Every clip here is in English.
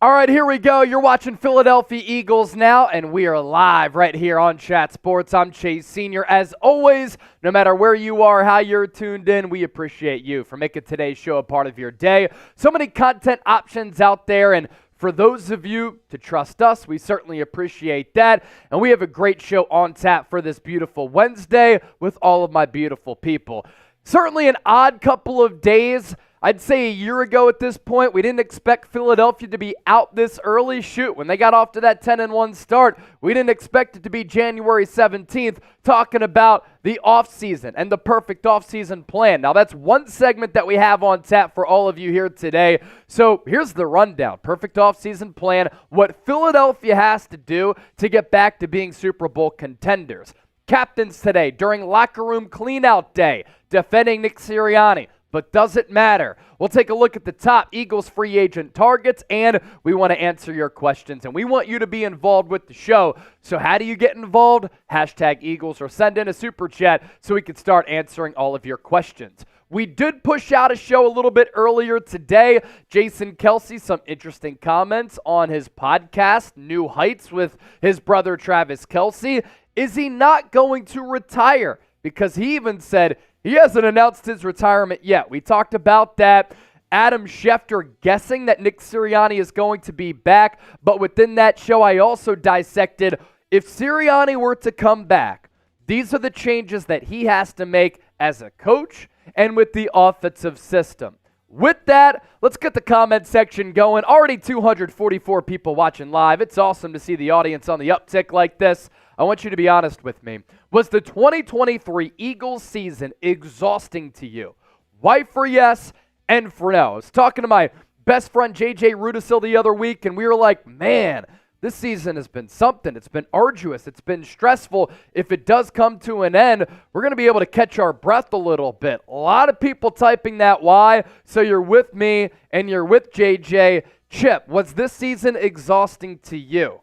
All right, here we go. You're watching Philadelphia Eagles now, and we are live right here on Chat Sports. I'm Chase Sr. As always, no matter where you are, how you're tuned in, we appreciate you for making today's show a part of your day. So many content options out there, and for those of you to trust us, we certainly appreciate that. And we have a great show on tap for this beautiful Wednesday with all of my beautiful people. Certainly an odd couple of days. I'd say a year ago at this point, we didn't expect Philadelphia to be out this early. Shoot, when they got off to that 10-1 start, we didn't expect it to be January 17th talking about the offseason and the perfect offseason plan. Now, that's one segment that we have on tap for all of you here today. So here's the rundown. Perfect offseason plan, what Philadelphia has to do to get back to being Super Bowl contenders. Captains today during locker room cleanout day, defending Nick Sirianni. But does it matter? We'll take a look at the top Eagles free agent targets, and we want to answer your questions. And we want you to be involved with the show. So how do you get involved? Hashtag Eagles or send in a super chat so we can start answering all of your questions. We did push out a show a little bit earlier today. Jason Kelce, some interesting comments on his podcast, New Heights, with his brother Travis Kelce. Is he not going to retire? Because he even said he hasn't announced his retirement yet. We talked about that. Adam Schefter guessing that Nick Sirianni is going to be back. But within that show, I also dissected if Sirianni were to come back, these are the changes that he has to make as a coach and with the offensive system. With that, let's get the comment section going. Already 244 people watching live. It's awesome to see the audience on the uptick like this. I want you to be honest with me. Was the 2023 Eagles season exhausting to you? Why for yes and for no? I was talking to my best friend JJ Rudisil the other week, and we were like, man, this season has been something. It's been arduous. It's been stressful. If it does come to an end, we're going to be able to catch our breath a little bit. A lot of people typing that why, so you're with me and you're with JJ. Chip, was this season exhausting to you?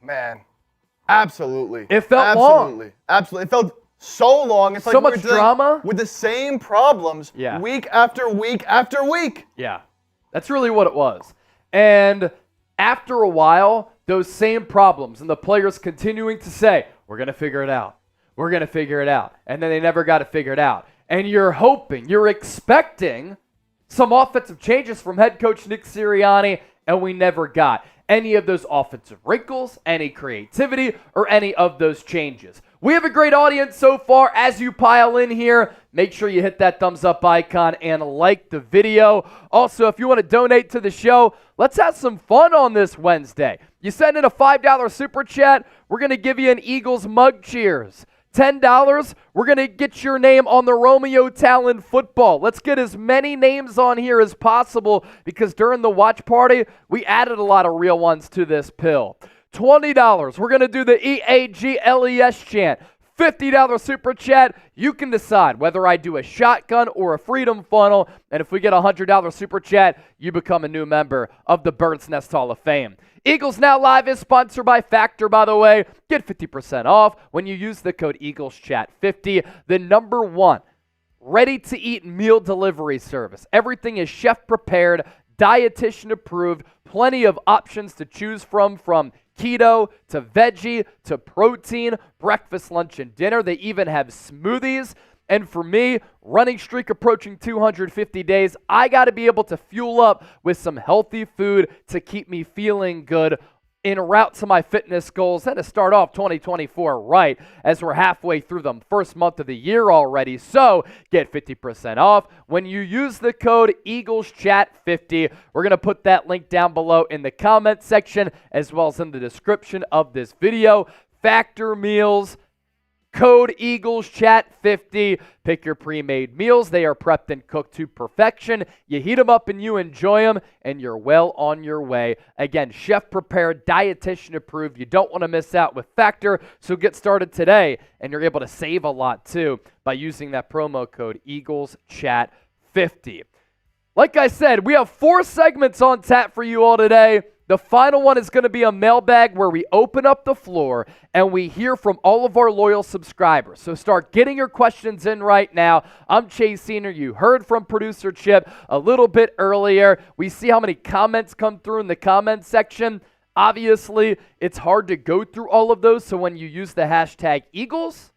Man, absolutely. It felt long. Absolutely. It felt so long. It's so much drama. With the same problems week after week after week. Yeah, that's really what it was. And after a while, those same problems and the players continuing to say, we're going to figure it out. We're going to figure it out. And then they never got it figured out. And you're hoping, you're expecting some offensive changes from head coach Nick Sirianni, and we never got any of those offensive wrinkles, any creativity, or any of those changes. We have a great audience so far. As you pile in here, make sure you hit that thumbs up icon and like the video. Also, if you want to donate to the show, let's have some fun on this Wednesday. You send in a $5 super chat, we're going to give you an Eagles mug cheers. $10, we're going to get your name on the Romeo Talon football. Let's get as many names on here as possible because during the watch party, we added a lot of real ones to this pill. $20, we're going to do the EAGLES chant. $50 super chat, you can decide whether I do a shotgun or a freedom funnel. And if we get a $100 super chat, you become a new member of the Bird's Nest Hall of Fame. Eagles Now Live is sponsored by Factor, by the way. Get 50% off when you use the code EaglesChat50, the number one ready-to-eat meal delivery service. Everything is chef-prepared, dietitian approved, plenty of options to choose from keto to veggie to protein, breakfast, lunch, and dinner. They even have smoothies. And for me, running streak approaching 250 days, I got to be able to fuel up with some healthy food to keep me feeling good en route to my fitness goals and to start off 2024 right as we're halfway through the first month of the year already. So get 50% off when you use the code EaglesChat50. We're going to put that link down below in the comment section as well as in the description of this video. Factor meals, code EaglesChat50. Pick your pre-made meals. They are prepped and cooked to perfection. You heat them up and you enjoy them, and you're well on your way. Again, chef-prepared, dietitian-approved. You don't want to miss out with Factor, so get started today, and you're able to save a lot, too, by using that promo code EaglesChat50. Like I said, we have 4 segments on tap for you all today. The final one is going to be a mailbag where we open up the floor and we hear from all of our loyal subscribers. So start getting your questions in right now. I'm Chase Senior. You heard from producer Chip a little bit earlier. We see how many comments come through in the comments section. Obviously, it's hard to go through all of those. So when you use the hashtag Eagles,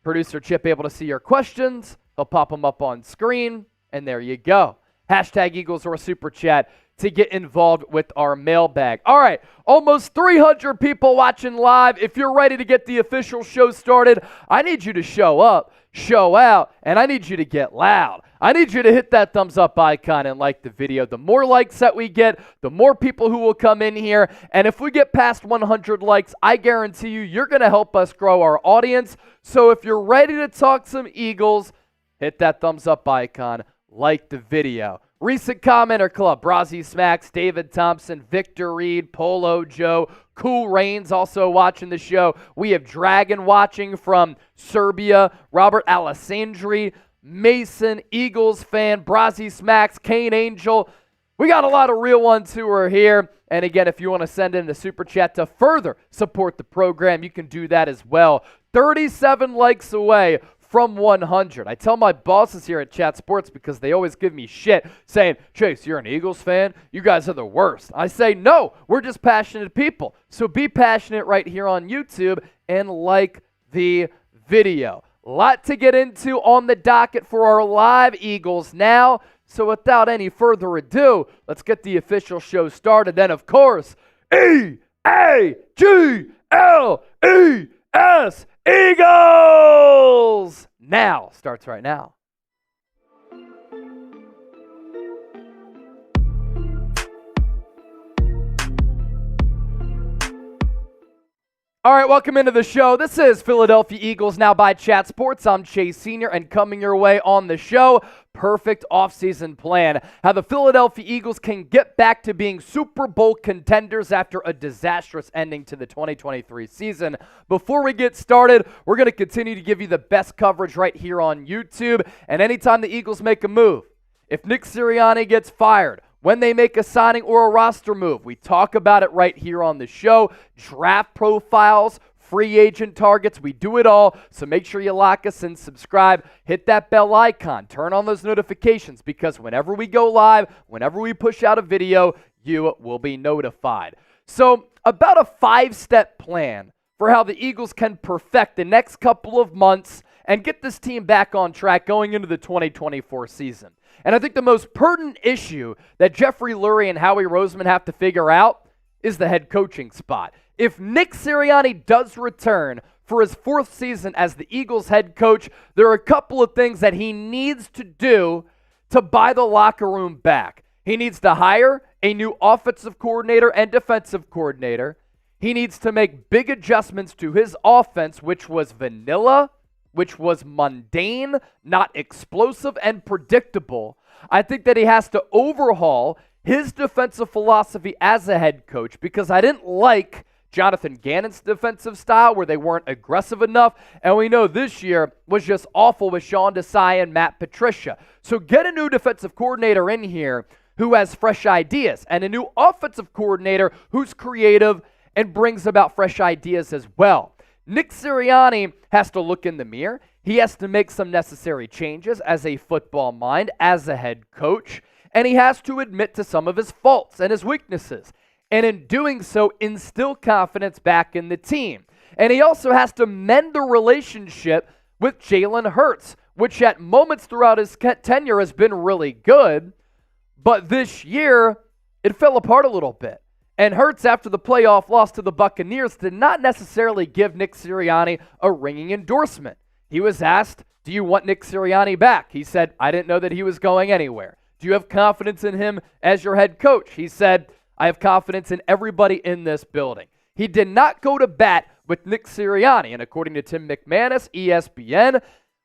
producer Chip able to see your questions. He'll pop them up on screen, and there you go. Hashtag Eagles or a super chat to get involved with our mailbag. All right, almost 300 people watching live. If you're ready to get the official show started, I need you to show up, show out, and I need you to get loud. I need you to hit that thumbs up icon and like the video. The more likes that we get, the more people who will come in here. And if we get past 100 likes, I guarantee you're going to help us grow our audience. So if you're ready to talk some Eagles, hit that thumbs up icon, like the video. Recent commenter club, Brazzy Smacks, David Thompson, Victor Reed, Polo Joe, Cool Rains also watching the show. We have Dragon watching from Serbia, Robert Alessandri, Mason, Eagles fan, Brazzy Smacks, Kane Angel. We got a lot of real ones who are here. And again, if you want to send in the super chat to further support the program, you can do that as well. 37 likes away from 100. I tell my bosses here at Chat Sports because they always give me shit saying, Chase, you're an Eagles fan? You guys are the worst. I say, no, we're just passionate people. So be passionate right here on YouTube and like the video. A lot to get into on the docket for our live Eagles now. So without any further ado, let's get the official show started. Then, of course, E-A-G-L-E-S, Eagles! Now starts right now. All right, welcome into the show. This is Philadelphia Eagles Now by Chat Sports. I'm Chase Senior, and coming your way on the show, perfect offseason plan. How the Philadelphia Eagles can get back to being Super Bowl contenders after a disastrous ending to the 2023 season. Before we get started, we're going to continue to give you the best coverage right here on YouTube. And anytime the Eagles make a move, if Nick Sirianni gets fired, when they make a signing or a roster move, we talk about it right here on the show. Draft profiles, free agent targets, we do it all. So make sure you lock us in, subscribe, hit that bell icon, turn on those notifications because whenever we go live, whenever we push out a video, you will be notified. So about a 5-step plan for how the Eagles can perfect the next couple of months and get this team back on track going into the 2024 season. And I think the most pertinent issue that Jeffrey Lurie and Howie Roseman have to figure out is the head coaching spot. If Nick Sirianni does return for his 4th season as the Eagles head coach, there are a couple of things that he needs to do to buy the locker room back. He needs to hire a new offensive coordinator and defensive coordinator. He needs to make big adjustments to his offense, which was vanilla, which was mundane, not explosive, and predictable. I think that he has to overhaul his defensive philosophy as a head coach because I didn't like Jonathan Gannon's defensive style where they weren't aggressive enough, and we know this year was just awful with Sean Desai and Matt Patricia. So get a new defensive coordinator in here who has fresh ideas and a new offensive coordinator who's creative and brings about fresh ideas as well. Nick Sirianni has to look in the mirror. He has to make some necessary changes as a football mind, as a head coach, and he has to admit to some of his faults and his weaknesses. And in doing so, instill confidence back in the team. And he also has to mend the relationship with Jalen Hurts, which at moments throughout his tenure has been really good, but this year it fell apart a little bit. And Hurts, after the playoff loss to the Buccaneers, did not necessarily give Nick Sirianni a ringing endorsement. He was asked, do you want Nick Sirianni back? He said, I didn't know that he was going anywhere. Do you have confidence in him as your head coach? He said, I have confidence in everybody in this building. He did not go to bat with Nick Sirianni. And according to Tim McManus, ESPN,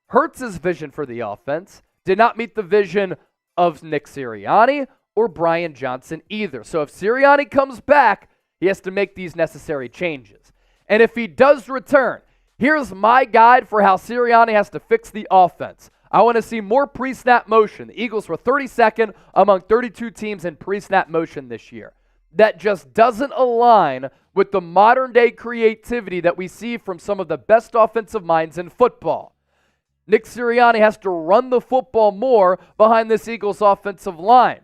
Hurts' vision for the offense did not meet the vision of Nick Sirianni or Brian Johnson either. So if Sirianni comes back, he has to make these necessary changes. And if he does return, here's my guide for how Sirianni has to fix the offense. I want to see more pre-snap motion. The Eagles were 32nd among 32 teams in pre-snap motion this year. that just doesn't align with the modern day creativity that we see from some of the best offensive minds in football. Nick Sirianni has to run the football more behind this Eagles offensive line.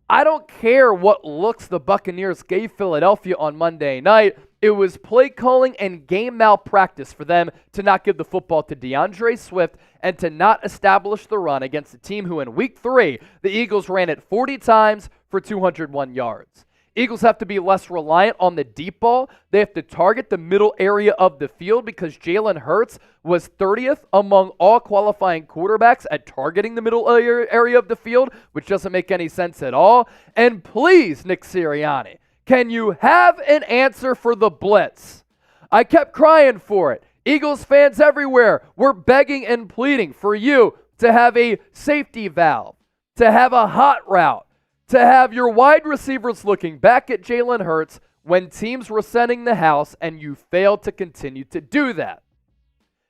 I don't care what looks the Buccaneers gave Philadelphia on Monday night. It was play calling and game malpractice for them to not give the football to DeAndre Swift and to not establish the run against a team who in week 3, the Eagles ran it 40 times for 201 yards. Eagles have to be less reliant on the deep ball. They have to target the middle area of the field because Jalen Hurts was 30th among all qualifying quarterbacks at targeting the middle area of the field, which doesn't make any sense at all. And please, Nick Sirianni, can you have an answer for the blitz? I kept crying for it. Eagles fans everywhere were begging and pleading for you to have a safety valve, to have a hot route, to have your wide receivers looking back at Jalen Hurts when teams were sending the house, and you failed to continue to do that.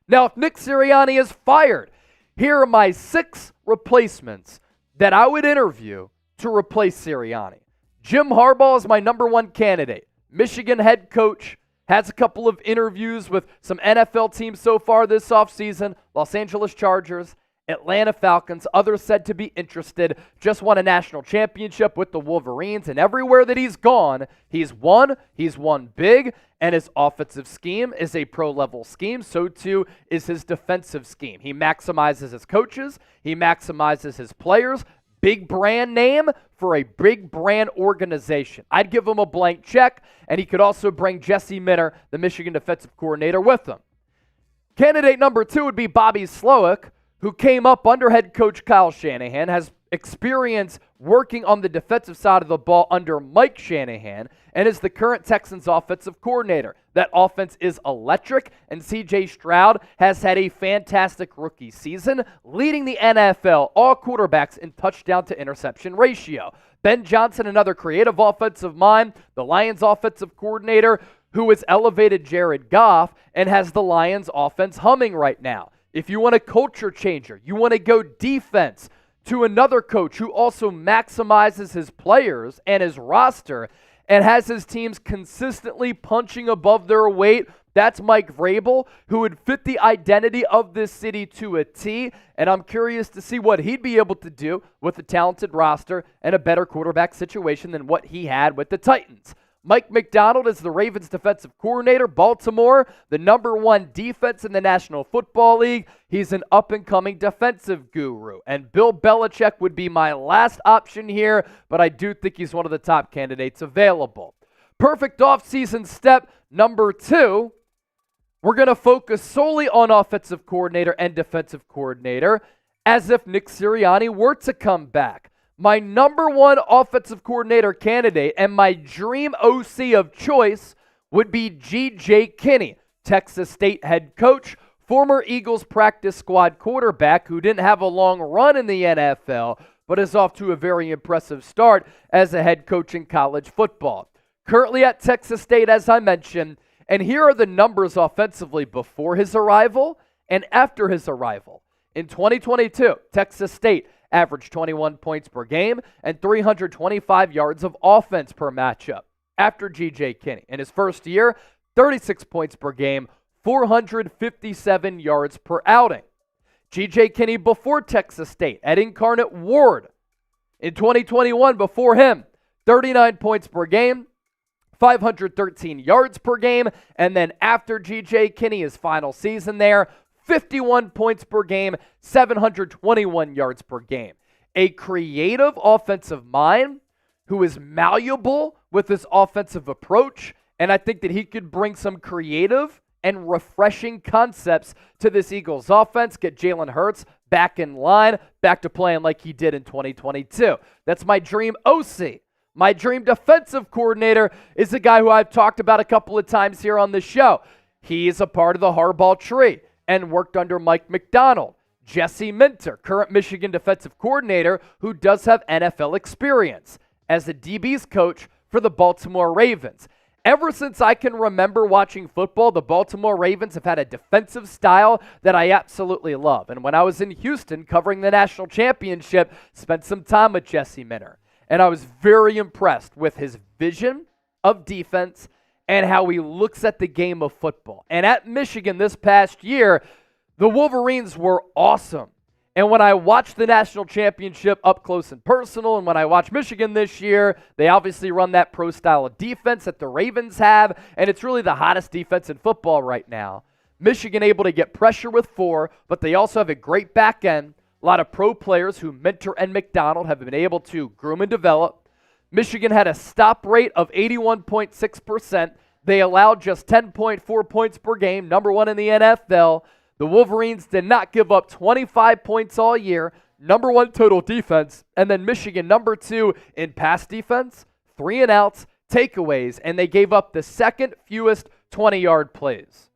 Now, if Nick Sirianni is fired, here are my 6 replacements that I would interview to replace Sirianni. Jim Harbaugh is my number 1 candidate. Michigan head coach, has a couple of interviews with some NFL teams so far this offseason. Los Angeles Chargers, Atlanta Falcons, others said to be interested, just won a national championship with the Wolverines, and everywhere that he's gone, he's won big, and his offensive scheme is a pro-level scheme. So too is his defensive scheme. He maximizes his coaches, he maximizes his players. Big brand name for a big brand organization. I'd give him a blank check, and he could also bring Jesse Minter, the Michigan defensive coordinator, with him. Candidate number 2 would be Bobby Slowick, who came up under head coach Kyle Shanahan, has experience working on the defensive side of the ball under Mike Shanahan, and is the current Texans offensive coordinator. That offense is electric, and C.J. Stroud has had a fantastic rookie season, leading the NFL, all quarterbacks in touchdown to interception ratio. Ben Johnson, another creative offensive mind, the Lions offensive coordinator, who has elevated Jared Goff and has the Lions offense humming right now. If you want a culture changer, you want to go defense, to another coach who also maximizes his players and his roster and has his teams consistently punching above their weight, that's Mike Vrabel, who would fit the identity of this city to a T, and I'm curious to see what he'd be able to do with a talented roster and a better quarterback situation than what he had with the Titans. Mike Macdonald is the Ravens defensive coordinator. Baltimore, the number 1 defense in the National Football League. He's an up-and-coming defensive guru. And Bill Belichick would be my last option here, but I do think he's one of the top candidates available. Perfect offseason step number 2, we're going to focus solely on offensive coordinator and defensive coordinator as if Nick Sirianni were to come back. My number 1 offensive coordinator candidate and my dream OC of choice would be G.J. Kinney, Texas State head coach, former Eagles practice squad quarterback who didn't have a long run in the NFL, but is off to a very impressive start as a head coach in college football. Currently at Texas State, as I mentioned, and here are the numbers offensively before his arrival and after his arrival. In 2022, Texas State averaged 21 points per game and 325 yards of offense per matchup. After G.J. Kinney, in his first year, 36 points per game, 457 yards per outing. G.J. Kinney before Texas State at Incarnate Ward. In 2021, before him, 39 points per game, 513 yards per game, and then after G.J. Kinney, his final season there, 51 points per game, 721 yards per game. A creative offensive mind who is malleable with his offensive approach, and I think that he could bring some creative and refreshing concepts to this Eagles offense, get Jalen Hurts back in line, back to playing like he did in 2022. That's my dream OC. My dream defensive coordinator is a guy who I've talked about a couple of times here on the show. He is a part of the Harbaugh tree and worked under Mike Macdonald. Jesse Minter, current Michigan defensive coordinator who does have NFL experience as a DB's coach for the Baltimore Ravens. Ever since I can remember watching football, the Baltimore Ravens have had a defensive style that I absolutely love. And when I was in Houston covering the national championship, spent some time with Jesse Minter. and I was very impressed with his vision of defense and how he looks at the game of football. And at Michigan this past year, the Wolverines were awesome. And when I watched the national championship up close and personal, and when I watched Michigan this year, they obviously run that pro style of defense that the Ravens have, and it's really the hottest defense in football right now. Michigan able to get pressure with 4, but they also have a great back end. A lot of pro players who Mentor and McDonald have been able to groom and develop. Michigan had a stop rate of 81.6%. They allowed just 10.4 points per game, number 1 in the NFL. The Wolverines did not give up 25 points all year, number 1 total defense, and then Michigan number 2 in pass defense, 3 and outs, takeaways, and they gave up the second fewest 20-yard plays.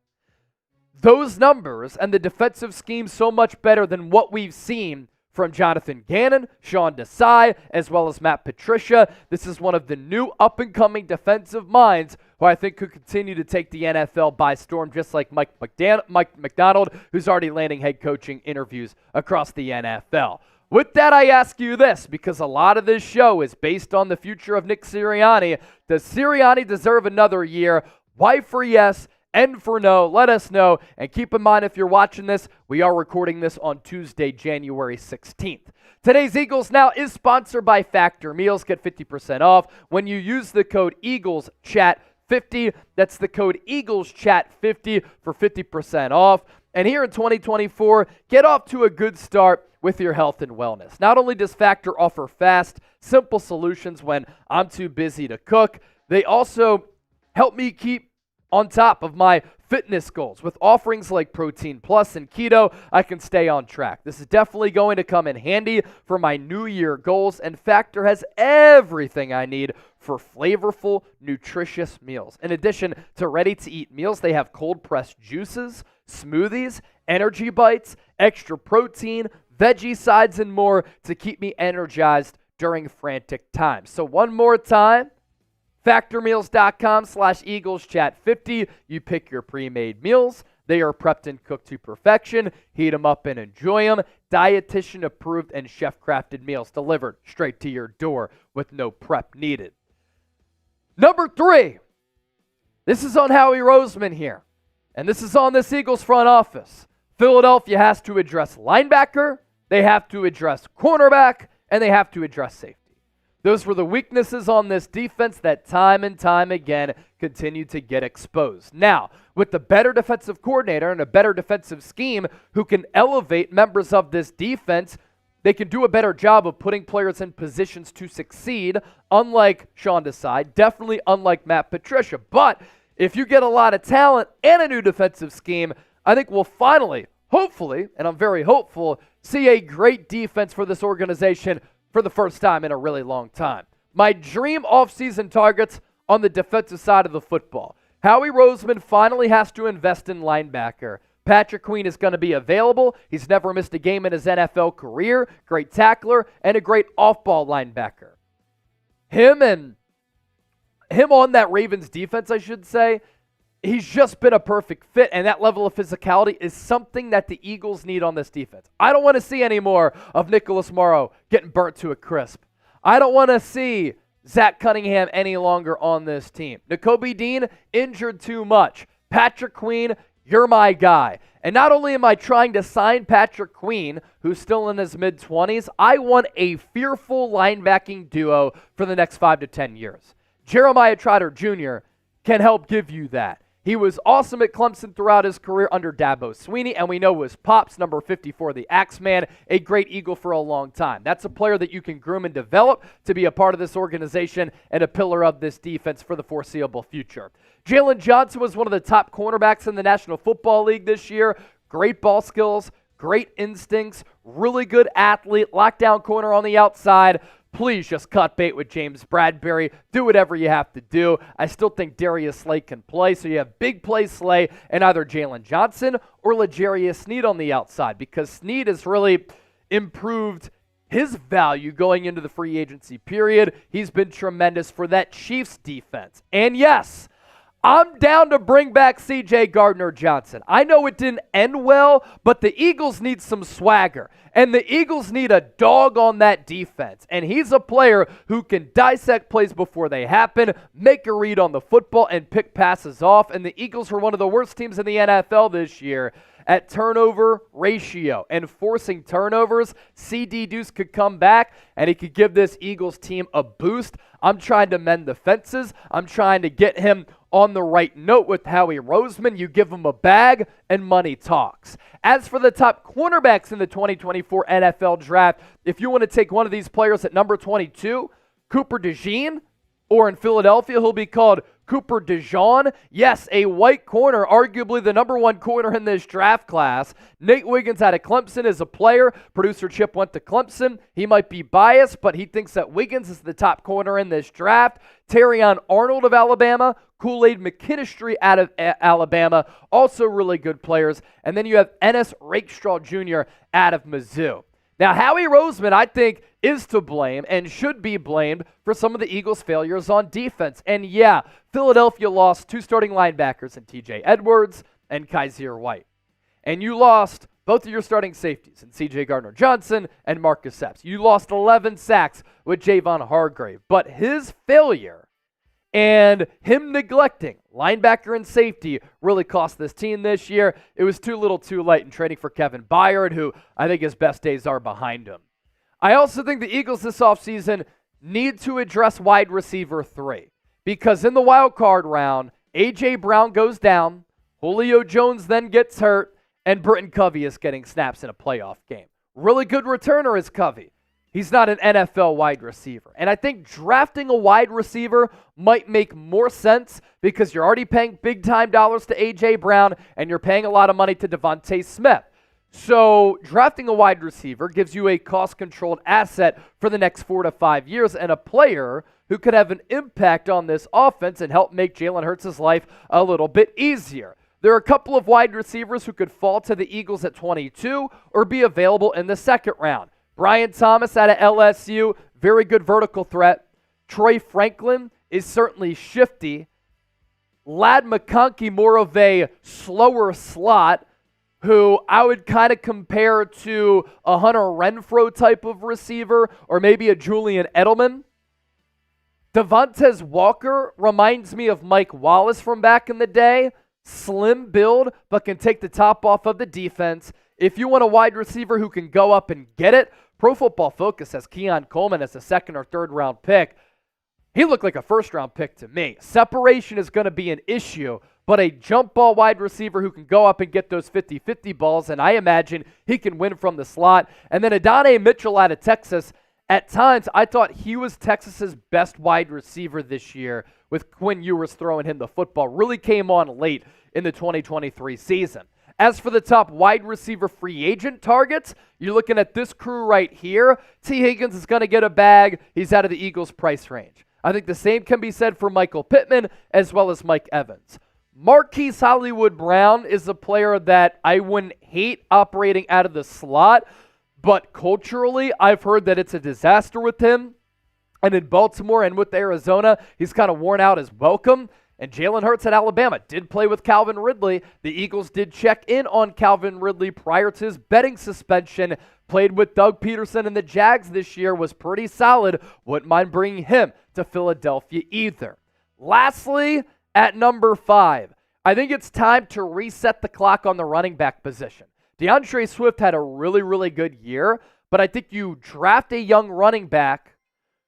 Those numbers and the defensive scheme so much better than what we've seen from Jonathan Gannon, Sean Desai, as well as Matt Patricia. This is one of the new up-and-coming defensive minds who I think could continue to take the NFL by storm, just like Mike McDonald, who's already landing head coaching interviews across the NFL. With that, I ask you this, because a lot of this show is based on the future of Nick Sirianni. Does Sirianni deserve another year? Y for yes, N for no. Let us know. And keep in mind, if you're watching this, we are recording this on Tuesday, January 16th. Today's Eagles Now is sponsored by Factor Meals. Get 50% off when you use the code EaglesChat50. That's the code EaglesChat50 for 50% off. And here in 2024, get off to a good start with your health and wellness. Not only does Factor offer fast, simple solutions when I'm too busy to cook, they also help me keep on top of my fitness goals. With offerings like Protein Plus and Keto, I can stay on track. This is definitely going to come in handy for my New Year goals, and Factor has everything I need for flavorful, nutritious meals. In addition to ready-to-eat meals, they have cold-pressed juices, smoothies, energy bites, extra protein, veggie sides, and more to keep me energized during frantic times. So one more time, factormeals.com/EaglesChat50. You pick your pre-made meals. They are prepped and cooked to perfection. Heat them up and enjoy them. Dietitian approved and chef crafted meals delivered straight to your door with no prep needed. Number 3. This is on Howie Roseman here. And this is on this Eagles front office. Philadelphia has to address linebacker. They have to address cornerback. And they have to address safety. Those were the weaknesses on this defense that time and time again continue to get exposed. Now, with the better defensive coordinator and a better defensive scheme who can elevate members of this defense, they can do a better job of putting players in positions to succeed, unlike Sean Desai, definitely unlike Matt Patricia. But if you get a lot of talent and a new defensive scheme, I think we'll finally, hopefully, and I'm very hopeful, see a great defense for this organization for the first time in a really long time. My dream offseason targets on the defensive side of the football. Howie Roseman finally has to invest in linebacker. Patrick Queen is going to be available. He's never missed a game in his NFL career. Great tackler and a great off-ball linebacker. Him on that Ravens defense, I should say, he's just been a perfect fit, and that level of physicality is something that the Eagles need on this defense. I don't want to see any more of Nicholas Morrow getting burnt to a crisp. I don't want to see Zach Cunningham any longer on this team. Nakobe Dean, injured too much. Patrick Queen, you're my guy. And not only am I trying to sign Patrick Queen, who's still in his mid-20s, I want a fearful linebacking duo for the next 5 to 10 years. Jeremiah Trotter Jr. can help give you that. He was awesome at Clemson throughout his career under Dabo Swinney, and we know his pops, number 54, the Axeman, a great Eagle for a long time. That's a player that you can groom and develop to be a part of this organization and a pillar of this defense for the foreseeable future. Jalen Johnson was one of the top cornerbacks in the National Football League this year. Great ball skills, great instincts, really good athlete, lockdown corner on the outside. Please just cut bait with James Bradbury. Do whatever you have to do. I still think Darius Slay can play, so you have big play Slay and either Jalen Johnson or L'Jarius Sneed on the outside, because Sneed has really improved his value going into the free agency period. He's been tremendous for that Chiefs defense. And yes, I'm down to bring back C.J. Gardner-Johnson. I know it didn't end well, but the Eagles need some swagger, and the Eagles need a dog on that defense, and he's a player who can dissect plays before they happen, make a read on the football, and pick passes off, and the Eagles were one of the worst teams in the NFL this year at turnover ratio and forcing turnovers. CD Deuce could come back, and he could give this Eagles team a boost. I'm trying to mend the fences. I'm trying to get him on the right note with Howie Roseman. You give him a bag, and money talks. As for the top cornerbacks in the 2024 NFL Draft, if you want to take one of these players at number 22, Cooper DeJean, or in Philadelphia, he'll be called Cooper DeJean. Yes, a white corner, arguably the number one corner in this draft class. Nate Wiggins out of Clemson is a player. Producer Chip went to Clemson. He might be biased, but he thinks that Wiggins is the top corner in this draft. Terrion Arnold of Alabama, Kool-Aid McKinstry out of Alabama, also really good players. And then you have Ennis Rakestraw Jr. out of Mizzou. Now, Howie Roseman, I think, is to blame and should be blamed for some of the Eagles' failures on defense. And yeah, Philadelphia lost 2 starting linebackers in TJ Edwards and Kaiser White. And you lost both of your starting safeties in CJ Gardner-Johnson and Marcus Epps. You lost 11 sacks with Javon Hargrave. But his failure and him neglecting linebacker and safety really cost this team this year. It was too little too late in trading for Kevin Byard, who I think his best days are behind him. I also think the Eagles this offseason need to address wide receiver 3, because in the wild card round, A.J. Brown goes down, Julio Jones then gets hurt, and Britton Covey is getting snaps in a playoff game. Really good returner is Covey. He's not an NFL wide receiver. And I think drafting a wide receiver might make more sense because you're already paying big-time dollars to A.J. Brown and you're paying a lot of money to Devontae Smith. So drafting a wide receiver gives you a cost-controlled asset for the next 4 to 5 years and a player who could have an impact on this offense and help make Jalen Hurts' life a little bit easier. There are a couple of wide receivers who could fall to the Eagles at 22 or be available in the second round. Brian Thomas out of LSU, very good vertical threat. Troy Franklin is certainly shifty. Ladd McConkey, more of a slower slot, who I would kind of compare to a Hunter Renfrow type of receiver or maybe a Julian Edelman. Devontae Walker reminds me of Mike Wallace from back in the day. Slim build, but can take the top off of the defense. If you want a wide receiver who can go up and get it, Pro Football Focus has Keon Coleman as a 2nd or 3rd round pick. He looked like a 1st round pick to me. Separation is going to be an issue, but a jump ball wide receiver who can go up and get those 50-50 balls, and I imagine he can win from the slot. And then Adonai Mitchell out of Texas. At times, I thought he was Texas's best wide receiver this year with Quinn Ewers throwing him the football. Really came on late in the 2023 season. As for the top wide receiver free agent targets, you're looking at this crew right here. T. Higgins is going to get a bag. He's out of the Eagles' price range. I think the same can be said for Michael Pittman as well as Mike Evans. Marquise Hollywood Brown is a player that I wouldn't hate operating out of the slot, but culturally, I've heard that it's a disaster with him. And in Baltimore and with Arizona, he's kind of worn out his welcome. And Jalen Hurts at Alabama did play with Calvin Ridley. The Eagles did check in on Calvin Ridley prior to his betting suspension. Played with Doug Peterson and the Jags this year, was pretty solid. Wouldn't mind bringing him to Philadelphia either. Lastly, at number 5, I think it's time to reset the clock on the running back position. DeAndre Swift had a really, really good year, but I think you draft a young running back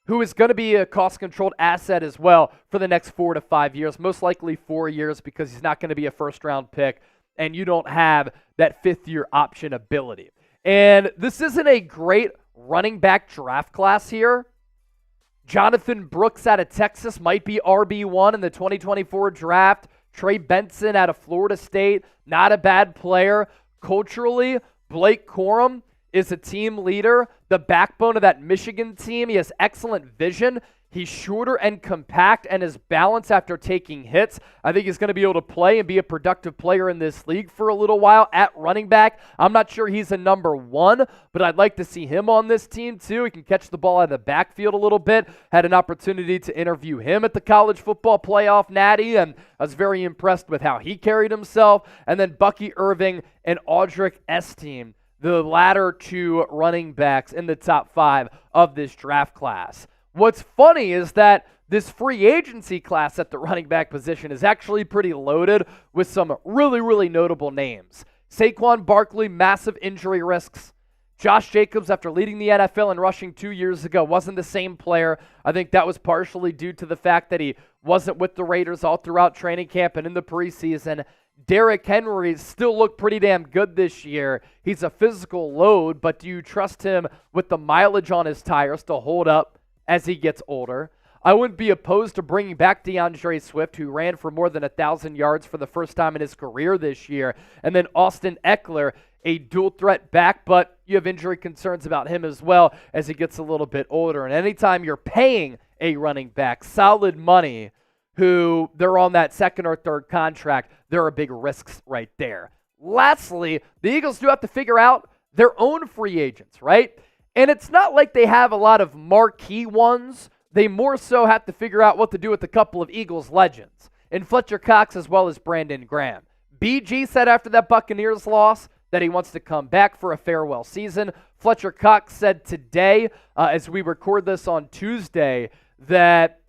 who is going to be a cost-controlled asset as well for the next 4 to 5 years, most likely 4 years because he's not going to be a first-round pick, and you don't have that 5th-year option ability. And this isn't a great running back draft class here. Jonathan Brooks out of Texas might be RB1 in the 2024 draft. Trey Benson out of Florida State, not a bad player. Culturally, Blake Corum is a team leader, the backbone of that Michigan team. He has excellent vision. He's shorter and compact, and his balance after taking hits. I think he's going to be able to play and be a productive player in this league for a little while at running back. I'm not sure he's a number one, but I'd like to see him on this team too. He can catch the ball out of the backfield a little bit. Had an opportunity to interview him at the college football playoff natty, and I was very impressed with how he carried himself. And then Bucky Irving and Audric Estime, the latter two running backs in the top 5 of this draft class. What's funny is that this free agency class at the running back position is actually pretty loaded with some really, really notable names. Saquon Barkley, massive injury risks. Josh Jacobs, after leading the NFL in rushing 2 years ago, wasn't the same player. I think that was partially due to the fact that he wasn't with the Raiders all throughout training camp and in the preseason. Derrick Henry still looked pretty damn good this year. He's a physical load, but do you trust him with the mileage on his tires to hold up as he gets older? I wouldn't be opposed to bringing back DeAndre Swift, who ran for more than 1,000 yards for the first time in his career this year. And then Austin Ekeler, a dual threat back, but you have injury concerns about him as well as he gets a little bit older. And anytime you're paying a running back solid money, who they're on that second or third contract, there are big risks right there. Lastly, the Eagles do have to figure out their own free agents, right? And it's not like they have a lot of marquee ones. They more so have to figure out what to do with a couple of Eagles legends, and Fletcher Cox as well as Brandon Graham. BG said after that Buccaneers loss that he wants to come back for a farewell season. Fletcher Cox said today, as we record this on Tuesday, that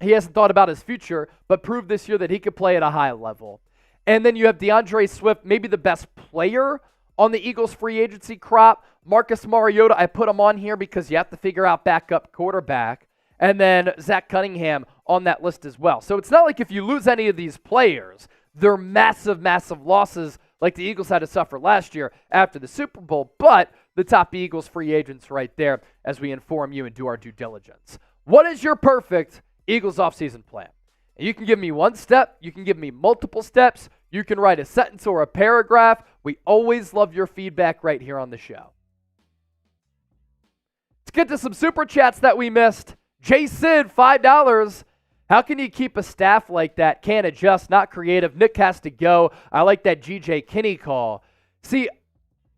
he hasn't thought about his future, but proved this year that he could play at a high level. And then you have DeAndre Swift, maybe the best player on the Eagles free agency crop. Marcus Mariota, I put him on here because you have to figure out backup quarterback. And then Zach Cunningham on that list as well. So it's not like if you lose any of these players, they're massive, massive losses like the Eagles had to suffer last year after the Super Bowl. But the top Eagles free agents right there as we inform you and do our due diligence. What is your perfect Eagles offseason plan? And you can give me one step. You can give me multiple steps. You can write a sentence or a paragraph. We always love your feedback right here on the show. Let's get to some super chats that we missed. Jay Sid, $5. How can you keep a staff like that? Can't adjust, not creative. Nick has to go. I like that G.J. Kinney call. See,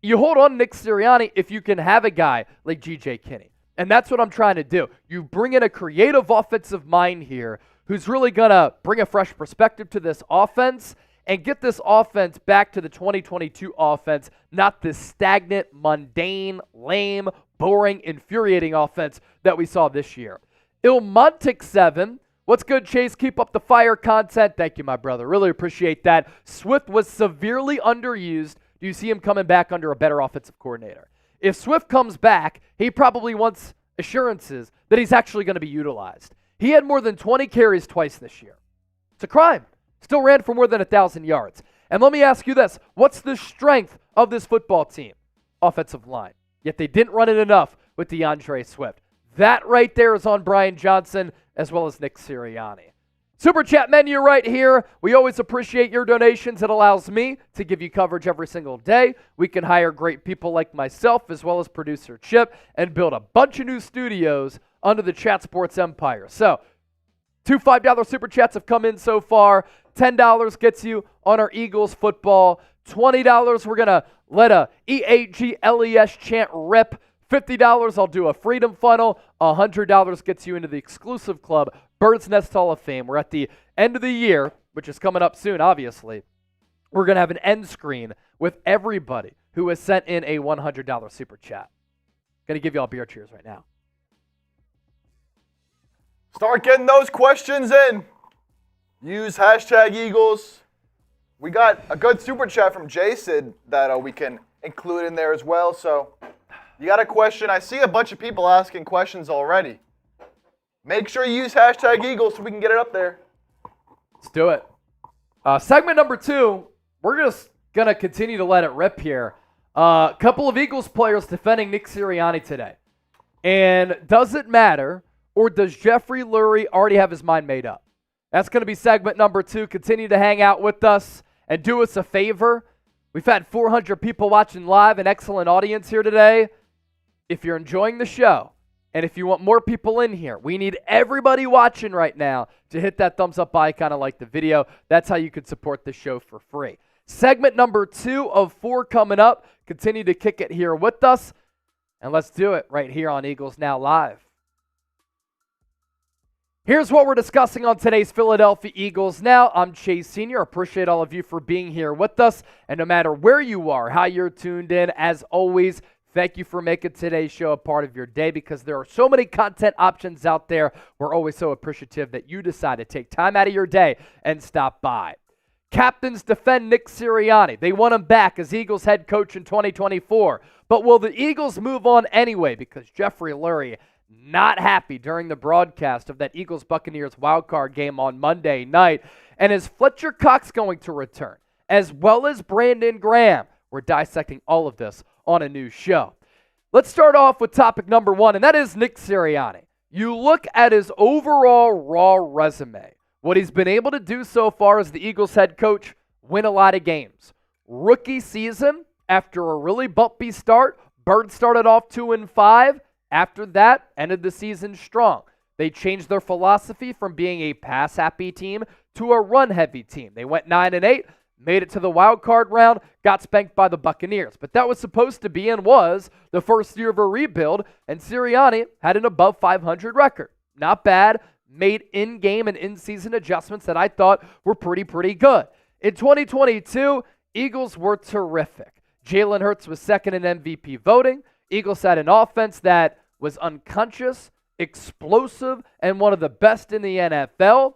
you hold on to Nick Sirianni if you can have a guy like G.J. Kinney. And that's what I'm trying to do. You bring in a creative offensive mind here who's really going to bring a fresh perspective to this offense and get this offense back to the 2022 offense, not this stagnant, mundane, lame, boring, infuriating offense that we saw this year. Ilmontic7, what's good, Chase? Keep up the fire content. Thank you, my brother. Really appreciate that. Swift was severely underused. Do you see him coming back under a better offensive coordinator? If Swift comes back, he probably wants assurances that he's actually going to be utilized. He had more than 20 carries twice this year. It's a crime. Still ran for more than 1,000 yards. And let me ask you this. What's the strength of this football team? Offensive line. Yet they didn't run it enough with DeAndre Swift. That right there is on Brian Johnson as well as Nick Sirianni. Super chat menu right here. We always appreciate your donations. It allows me to give you coverage every single day. We can hire great people like myself as well as producer Chip and build a bunch of new studios under the Chat Sports empire. So, 2 $5 super chats have come in so far. $10 gets you on our Eagles football. $20, we're going to let a EAGLES chant rip. $50, I'll do a freedom funnel. $100 gets you into the exclusive club, Bird's Nest Hall of Fame. We're at the end of the year, which is coming up soon, obviously. We're going to have an end screen with everybody who has sent in a $100 super chat. Going to give you all beer cheers right now. Start getting those questions in. Use hashtag Eagles. We got a good super chat from Jason that we can include in there as well. So you got a question. I see a bunch of people asking questions already. Make sure you use hashtag Eagles so we can get it up there. Let's do it. Segment number 2, we're just going to continue to let it rip here. A couple of Eagles players defending Nick Sirianni today. And does it matter, or does Jeffrey Lurie already have his mind made up? That's going to be segment number 2. Continue to hang out with us and do us a favor. We've had 400 people watching live, an excellent audience here today. If you're enjoying the show And if you want more people in here, we need everybody watching right now to hit that thumbs up icon and like the video. That's how you can support the show for free. Segment number 2 of 4 coming up. Continue to kick it here with us. And let's do it right here on Eagles Now Live. Here's what we're discussing on today's Philadelphia Eagles Now. I'm Chase Sr. Appreciate all of you for being here with us. And no matter where you are, how you're tuned in, as always, thank you for making today's show a part of your day because there are so many content options out there. We're always so appreciative that you decide to take time out of your day and stop by. Captains defend Nick Sirianni. They want him back as Eagles head coach in 2024. But will the Eagles move on anyway? Because Jeffrey Lurie not happy during the broadcast of that Eagles-Buccaneers wildcard game on Monday night. And is Fletcher Cox going to return? As well as Brandon Graham. We're dissecting all of this on a new show. Let's start off with topic number 1, and that is Nick Sirianni. You look at his overall raw resume. What he's been able to do so far as the Eagles head coach, win a lot of games. Rookie season, after a really bumpy start, Bird started off 2-5. After that, ended the season strong. They changed their philosophy from being a pass-happy team to a run-heavy team. They went 9-8, made it to the wild card round, got spanked by the Buccaneers. But that was supposed to be and was the first year of a rebuild, and Sirianni had an above 500 record. Not bad, made in-game and in-season adjustments that I thought were pretty good. In 2022, Eagles were terrific. Jalen Hurts was second in MVP voting. Eagles had an offense that was unconscious, explosive, and one of the best in the NFL.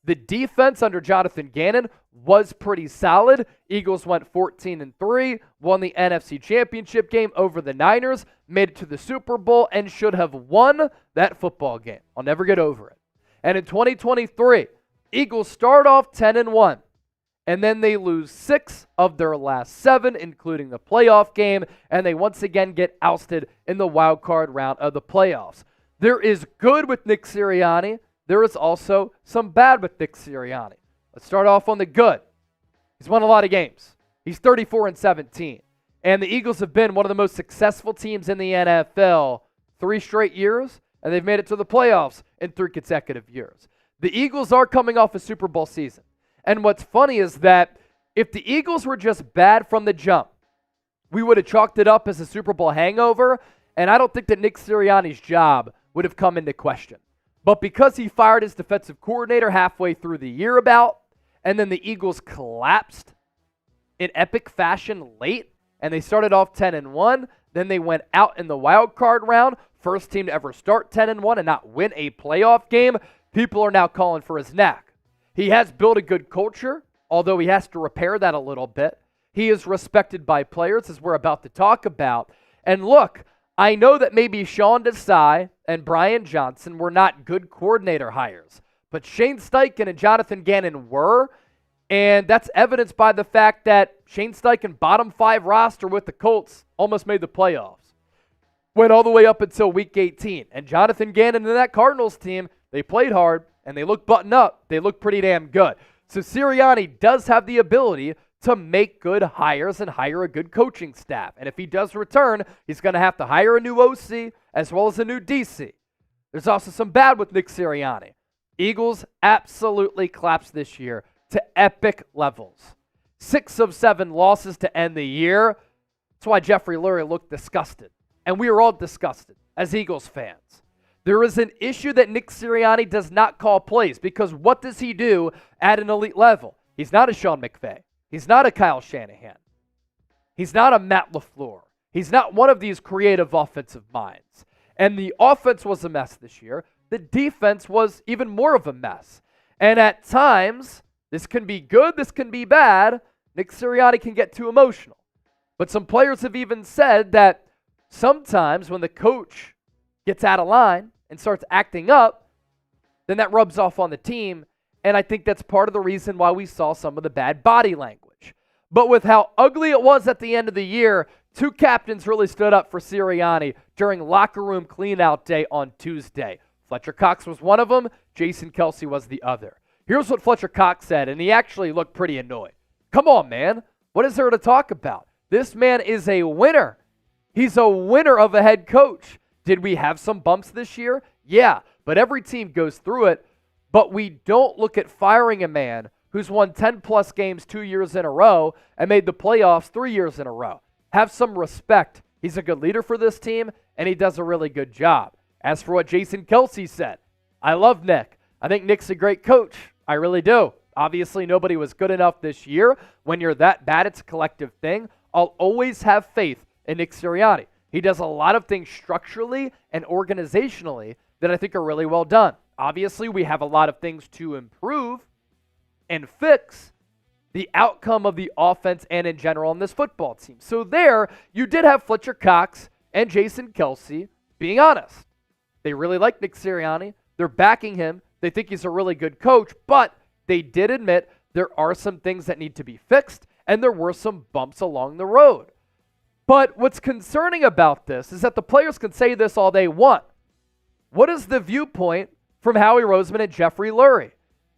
The defense under Jonathan Gannon was pretty solid. Eagles went 14-3, won the NFC Championship game over the Niners, made it to the Super Bowl, and should have won that football game. I'll never get over it. And in 2023, Eagles start off 10-1. And then they lose 6 of their last 7, including the playoff game, and they once again get ousted in the wild card round of the playoffs. There is good with Nick Sirianni. There is also some bad with Nick Sirianni. Let's start off on the good. He's won a lot of games. He's 34-17. And the Eagles have been one of the most successful teams in the NFL 3 straight years, and they've made it to the playoffs in 3 consecutive years. The Eagles are coming off a Super Bowl season. And what's funny is that if the Eagles were just bad from the jump, we would have chalked it up as a Super Bowl hangover, and I don't think that Nick Sirianni's job would have come into question. But because he fired his defensive coordinator halfway through the year and then the Eagles collapsed in epic fashion late, and they started off 10-1, then they went out in the wild card round, first team to ever start 10-1 and not win a playoff game, people are now calling for his neck. He has built a good culture, although he has to repair that a little bit. He is respected by players, as we're about to talk about. And look, I know that maybe Sean Desai and Brian Johnson were not good coordinator hires, but Shane Steichen and Jonathan Gannon were, and that's evidenced by the fact that Shane Steichen, bottom 5 roster with the Colts, almost made the playoffs. Went all the way up until week 18. And Jonathan Gannon and that Cardinals team, they played hard, and they look buttoned up. They look pretty damn good. So Sirianni does have the ability to make good hires and hire a good coaching staff. And if he does return, he's going to have to hire a new OC as well as a new DC. There's also some bad with Nick Sirianni. Eagles absolutely collapsed this year to epic levels. 6 of 7 losses to end the year. That's why Jeffrey Lurie looked disgusted. And we were all disgusted as Eagles fans. There is an issue that Nick Sirianni does not call plays because what does he do at an elite level? He's not a Sean McVay. He's not a Kyle Shanahan. He's not a Matt LaFleur. He's not one of these creative offensive minds. And the offense was a mess this year. The defense was even more of a mess. And at times, this can be good, this can be bad. Nick Sirianni can get too emotional. But some players have even said that sometimes when the coach gets out of line and starts acting up, then that rubs off on the team. And I think that's part of the reason why we saw some of the bad body language. But with how ugly it was at the end of the year, 2 captains really stood up for Sirianni during locker room clean-out day on Tuesday. Fletcher Cox was one of them. Jason Kelce was the other. Here's what Fletcher Cox said, and he actually looked pretty annoyed. Come on, man. What is there to talk about? This man is a winner. He's a winner of a head coach. Did we have some bumps this year? Yeah, but every team goes through it. But we don't look at firing a man who's won 10-plus games 2 years in a row and made the playoffs 3 years in a row. Have some respect. He's a good leader for this team, and he does a really good job. As for what Jason Kelce said, I love Nick. I think Nick's a great coach. I really do. Obviously, nobody was good enough this year. When you're that bad, it's a collective thing. I'll always have faith in Nick Sirianni. He does a lot of things structurally and organizationally that I think are really well done. Obviously, we have a lot of things to improve and fix the outcome of the offense and in general on this football team. So there, you did have Fletcher Cox and Jason Kelce being honest. They really like Nick Sirianni. They're backing him. They think he's a really good coach, but they did admit there are some things that need to be fixed, and there were some bumps along the road. But what's concerning about this is that the players can say this all they want. What is the viewpoint from Howie Roseman and Jeffrey Lurie?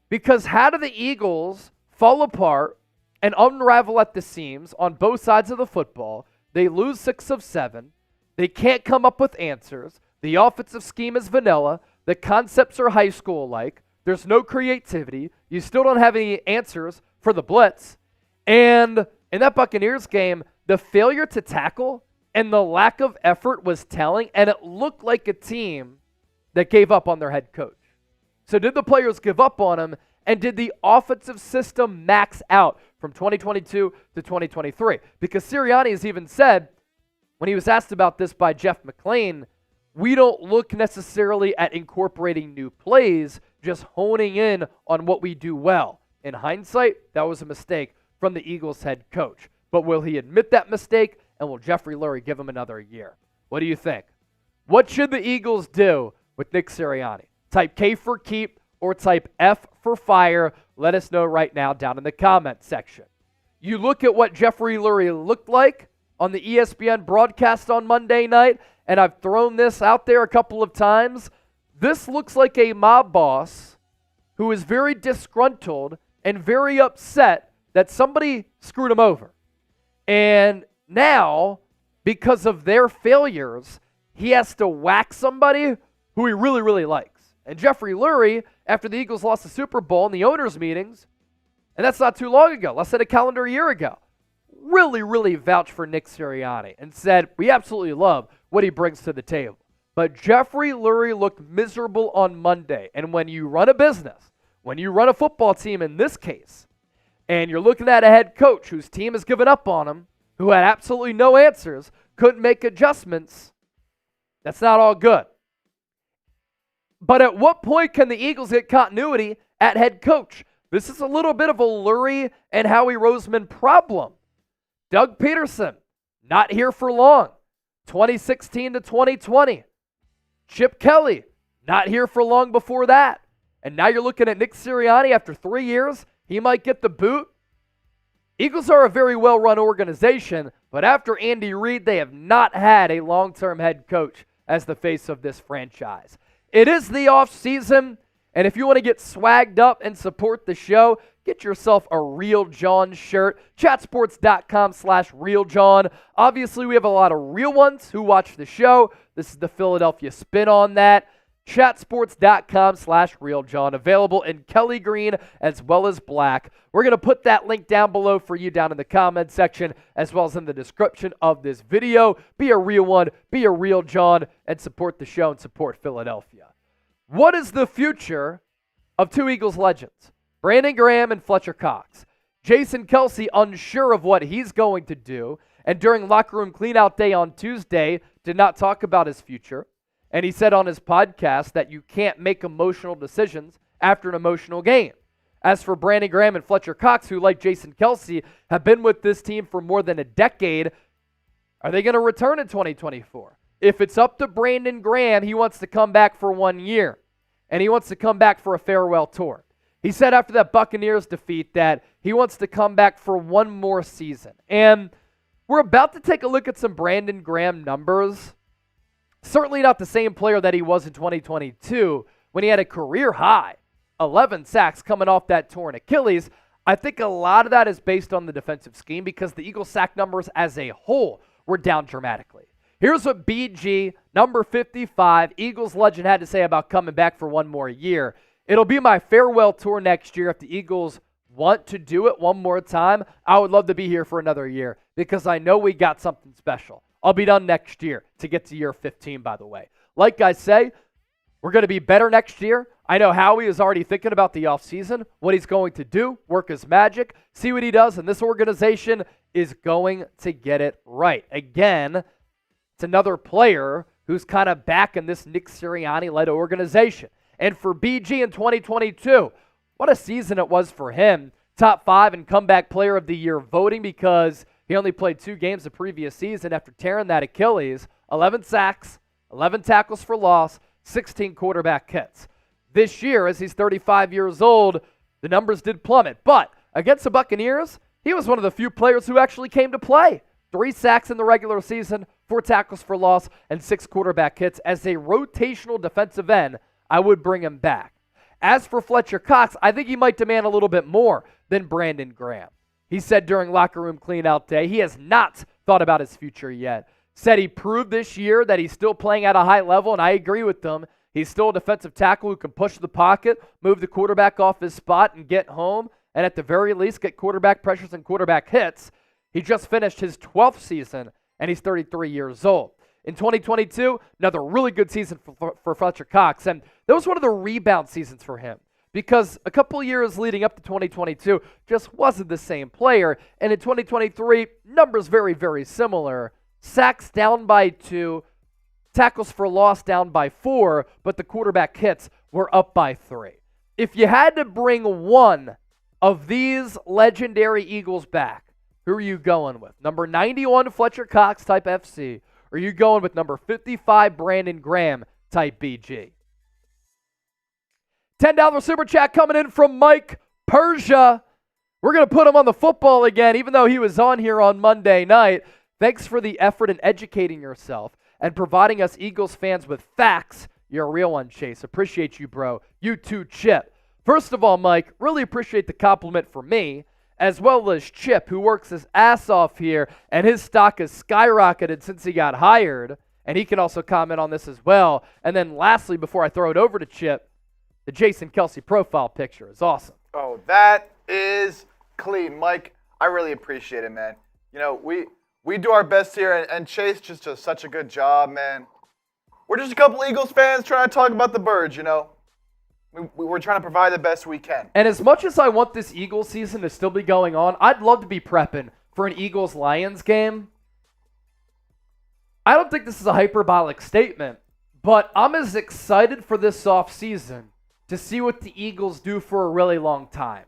Because how do the Eagles fall apart and unravel at the seams on both sides of the football? They lose 6 of 7. They can't come up with answers. The offensive scheme is vanilla. The concepts are high school-like. There's no creativity. You still don't have any answers for the blitz. And in that Buccaneers game, the failure to tackle and the lack of effort was telling, and it looked like a team that gave up on their head coach. So did the players give up on him, and did the offensive system max out from 2022 to 2023? Because Sirianni has even said, when he was asked about this by Jeff McClain, we don't look necessarily at incorporating new plays, just honing in on what we do well. In hindsight, that was a mistake from the Eagles head coach. But will he admit that mistake, and will Jeffrey Lurie give him another year? What do you think? What should the Eagles do with Nick Sirianni? Type K for keep or type F for fire. Let us know right now down in the comment section. You look at what Jeffrey Lurie looked like on the ESPN broadcast on Monday night, and I've thrown this out there a couple of times. This looks like a mob boss who is very disgruntled and very upset that somebody screwed him over. And now, because of their failures, he has to whack somebody who he really, really likes. And Jeffrey Lurie, after the Eagles lost the Super Bowl in the owners' meetings, and that's not too long ago, less than a calendar year ago, really, really vouched for Nick Sirianni and said, we absolutely love what he brings to the table. But Jeffrey Lurie looked miserable on Monday. And when you run a business, when you run a football team in this case, and you're looking at a head coach whose team has given up on him, who had absolutely no answers, couldn't make adjustments, that's not all good. But at what point can the Eagles get continuity at head coach? This is a little bit of a Lurie and Howie Roseman problem. Doug Peterson, not here for long. 2016 to 2020. Chip Kelly, not here for long before that. And now you're looking at Nick Sirianni after 3 years. He might get the boot. Eagles are a very well-run organization, but after Andy Reid, they have not had a long-term head coach as the face of this franchise. It is the offseason, and if you want to get swagged up and support the show, get yourself a Real John shirt. Chatsports.com/RealJohn. Obviously, we have a lot of real ones who watch the show. This is the Philadelphia spin on that. Chatsports.com/RealJohn. Available in Kelly Green as well as black. We're going to put that link down below for you down in the comment section as well as in the description of this video. Be a real one, be a real John, and support the show and support Philadelphia. What is the future of two Eagles legends? Brandon Graham and Fletcher Cox. Jason Kelce unsure of what he's going to do, and during locker room cleanout day on Tuesday did not talk about his future. And he said on his podcast that you can't make emotional decisions after an emotional game. As for Brandon Graham and Fletcher Cox, who, like Jason Kelce, have been with this team for more than a decade, are they going to return in 2024? If it's up to Brandon Graham, he wants to come back for 1 year. And he wants to come back for a farewell tour. He said after that Buccaneers defeat that he wants to come back for one more season. And we're about to take a look at some Brandon Graham numbers. Certainly not the same player that he was in 2022 when he had a career high, 11 sacks coming off that torn Achilles. I think a lot of that is based on the defensive scheme because the Eagles' sack numbers as a whole were down dramatically. Here's what BG, number 55, Eagles legend, had to say about coming back for one more year. It'll be my farewell tour next year. If the Eagles want to do it one more time, I would love to be here for another year because I know we got something special. I'll be done next year to get to year 15, by the way. Like I say, we're going to be better next year. I know Howie is already thinking about the offseason, what he's going to do, work his magic, see what he does, and this organization is going to get it right. Again, it's another player who's kind of back in this Nick Sirianni-led organization. And for BG in 2022, what a season it was for him. Top 5 and comeback player of the year voting because he only played 2 games the previous season after tearing that Achilles. 11 sacks, 11 tackles for loss, 16 quarterback hits. This year, as he's 35 years old, the numbers did plummet. But against the Buccaneers, he was one of the few players who actually came to play. 3 sacks in the regular season, 4 tackles for loss, and 6 quarterback hits. As a rotational defensive end, I would bring him back. As for Fletcher Cox, I think he might demand a little bit more than Brandon Graham. He said during locker room clean-out day he has not thought about his future yet. Said he proved this year that he's still playing at a high level, and I agree with him. He's still a defensive tackle who can push the pocket, move the quarterback off his spot, and get home, and at the very least get quarterback pressures and quarterback hits. He just finished his 12th season, and he's 33 years old. In 2022, another really good season for Fletcher Cox, and that was one of the rebound seasons for him because a couple years leading up to 2022 just wasn't the same player, and in 2023, numbers very, very similar. Sacks down by 2, tackles for loss down by 4, but the quarterback hits were up by 3. If you had to bring one of these legendary Eagles back, who are you going with? Number 91 Fletcher Cox type FC, or are you going with number 55 Brandon Graham type BG? $10 super chat coming in from Mike Persia. We're going to put him on the football again, even though he was on here on Monday night. Thanks for the effort in educating yourself and providing us Eagles fans with facts. You're a real one, Chase. Appreciate you, bro. You too, Chip. First of all, Mike, really appreciate the compliment for me, as well as Chip, who works his ass off here, and his stock has skyrocketed since he got hired, and he can also comment on this as well. And then lastly, before I throw it over to Chip, the Jason Kelce profile picture is awesome. Oh, that is clean. Mike, I really appreciate it, man. You know, we do our best here, and Chase just does such a good job, man. We're just a couple Eagles fans trying to talk about the birds, you know. We're trying to provide the best we can. And as much as I want this Eagles season to still be going on, I'd love to be prepping for an Eagles-Lions game. I don't think this is a hyperbolic statement, but I'm as excited for this offseason to see what the Eagles do for a really long time.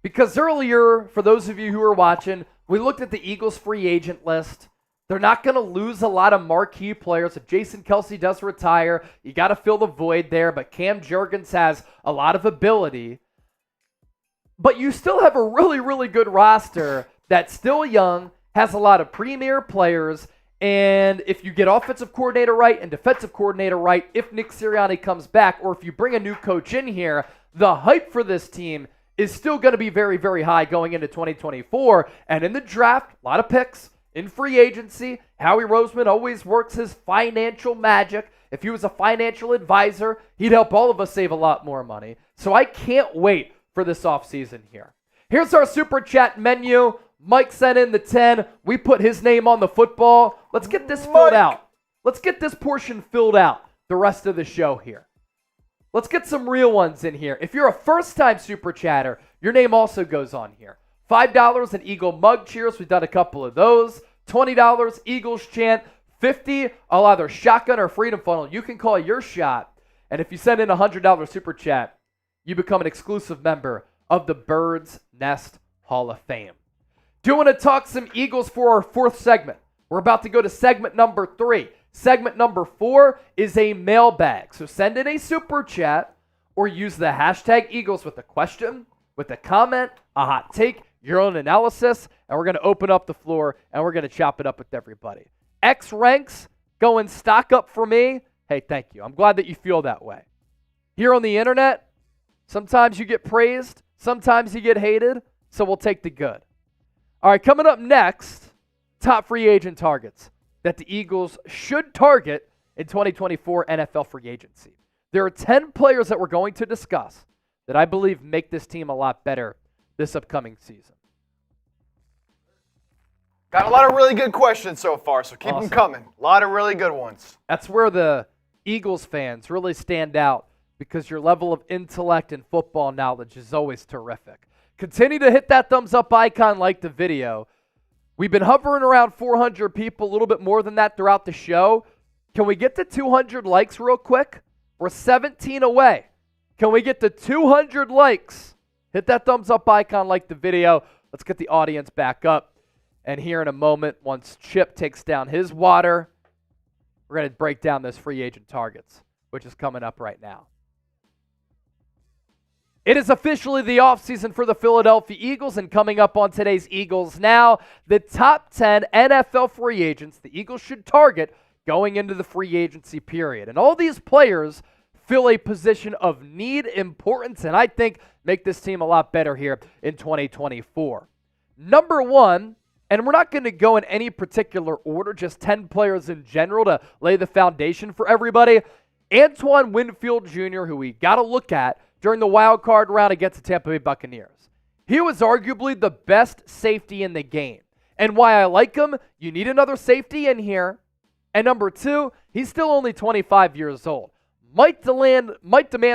Because earlier, for those of you who are watching, we looked at the Eagles free agent list. They're not going to lose a lot of marquee players. If Jason Kelce does retire, you got to fill the void there. But Cam Jurgens has a lot of ability. But you still have a really, really good roster that's still young, has a lot of premier players. And if you get offensive coordinator right and defensive coordinator right, if Nick Sirianni comes back, or if you bring a new coach in here, the hype for this team is still going to be very, very high going into 2024. And in the draft, a lot of picks. In free agency, Howie Roseman always works his financial magic. If he was a financial advisor, he'd help all of us save a lot more money. So I can't wait for this offseason here. Here's our Super Chat menu. Mike sent in the 10. We put his name on the football. Let's get this filled out. Let's get this portion filled out the rest of the show here. Let's get some real ones in here. If you're a first-time Super Chatter, your name also goes on here. $5 an Eagle mug cheers. We've done a couple of those. $20 Eagles chant. $50 I'll either shotgun or freedom funnel. You can call your shot. And if you send in a $100 super chat, you become an exclusive member of the Birds Nest Hall of Fame. Do want to talk some Eagles for our 4th segment. We're about to go to segment number 3. Segment number 4 is a mailbag. So send in a super chat or use the hashtag Eagles with a question, with a comment, a hot take, your own analysis, and we're going to open up the floor, and we're going to chop it up with everybody. X ranks going stock up for me. Hey, thank you. I'm glad that you feel that way. Here on the internet, sometimes you get praised, sometimes you get hated, so we'll take the good. All right, coming up next, top free agent targets. that the Eagles should target in 2024 NFL free agency. There are 10 players that we're going to discuss that I believe make this team a lot better this upcoming season. Got a lot of really good questions so far, so keep them coming. A lot of really good ones. That's where the Eagles fans really stand out because your level of intellect and football knowledge is always terrific. Continue to hit that thumbs up icon, like the video. We've been hovering around 400 people, a little bit more than that throughout the show. Can we get to 200 likes real quick? We're 17 away. Can we get to 200 likes? Hit that thumbs up icon, like the video. Let's get the audience back up. And here in a moment, once Chip takes down his water, we're going to break down this free agent targets, which is coming up right now. It is officially the offseason for the Philadelphia Eagles, and coming up on today's Eagles Now, the top 10 NFL free agents the Eagles should target going into the free agency period. And all these players fill a position of need, importance, and I think make this team a lot better here in 2024. Number one, and we're not going to go in any particular order, just 10 players in general to lay the foundation for everybody. Antoine Winfield Jr., who we got to look at during the wild card round against the Tampa Bay Buccaneers. He was arguably the best safety in the game. And why I like him, you need another safety in here. And number two, he's still only 25 years old. Might demand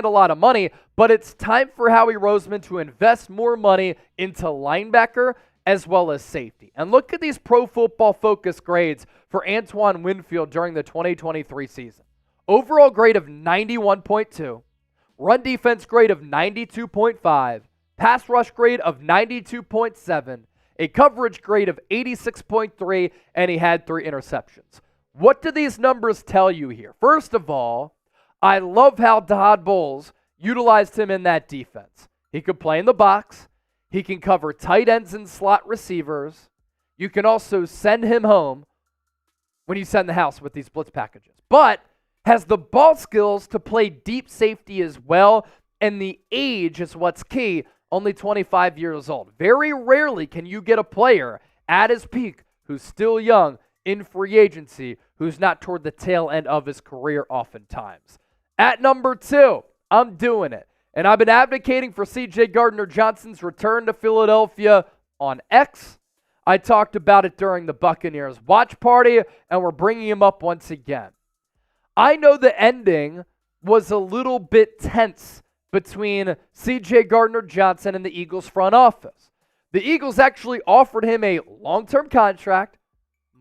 a lot of money, but it's time for Howie Roseman to invest more money into linebacker as well as safety. And look at these Pro Football Focus grades for Antoine Winfield during the 2023 season. Overall grade of 91.2, run defense grade of 92.5, pass rush grade of 92.7, a coverage grade of 86.3, and he had 3 interceptions. What do these numbers tell you here? First of all, I love how Todd Bowles utilized him in that defense. He could play in the box. He can cover tight ends and slot receivers. You can also send him home when you send the house with these blitz packages. But has the ball skills to play deep safety as well, and the age is what's key, only 25 years old. Very rarely can you get a player at his peak who's still young in free agency, who's not toward the tail end of his career oftentimes. At number 2, I'm doing it. And I've been advocating for C.J. Gardner-Johnson's return to Philadelphia on X. I talked about it during the Buccaneers watch party, and we're bringing him up once again. I know the ending was a little bit tense between C.J. Gardner-Johnson and the Eagles front office. The Eagles actually offered him a long-term contract,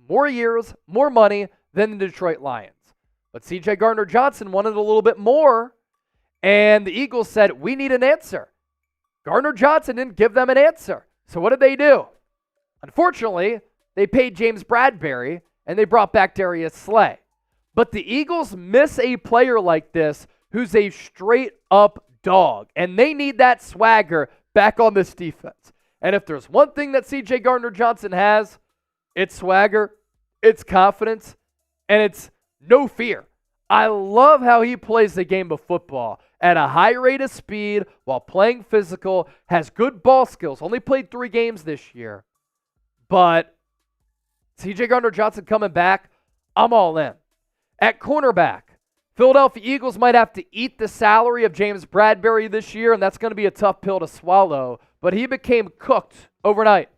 more years, more money than the Detroit Lions. But C.J. Gardner-Johnson wanted a little bit more, and the Eagles said, we need an answer. Gardner-Johnson didn't give them an answer. So what did they do? Unfortunately, they paid James Bradberry, and they brought back Darius Slay. But the Eagles miss a player like this who's a straight-up dog, and they need that swagger back on this defense. And if there's one thing that C.J. Gardner-Johnson has, it's swagger, it's confidence, and it's no fear. I love how he plays the game of football at a high rate of speed while playing physical, has good ball skills, only played 3 games this year. But C.J. Gardner-Johnson coming back, I'm all in. At cornerback, Philadelphia Eagles might have to eat the salary of James Bradberry this year, and that's going to be a tough pill to swallow. But he became cooked overnight.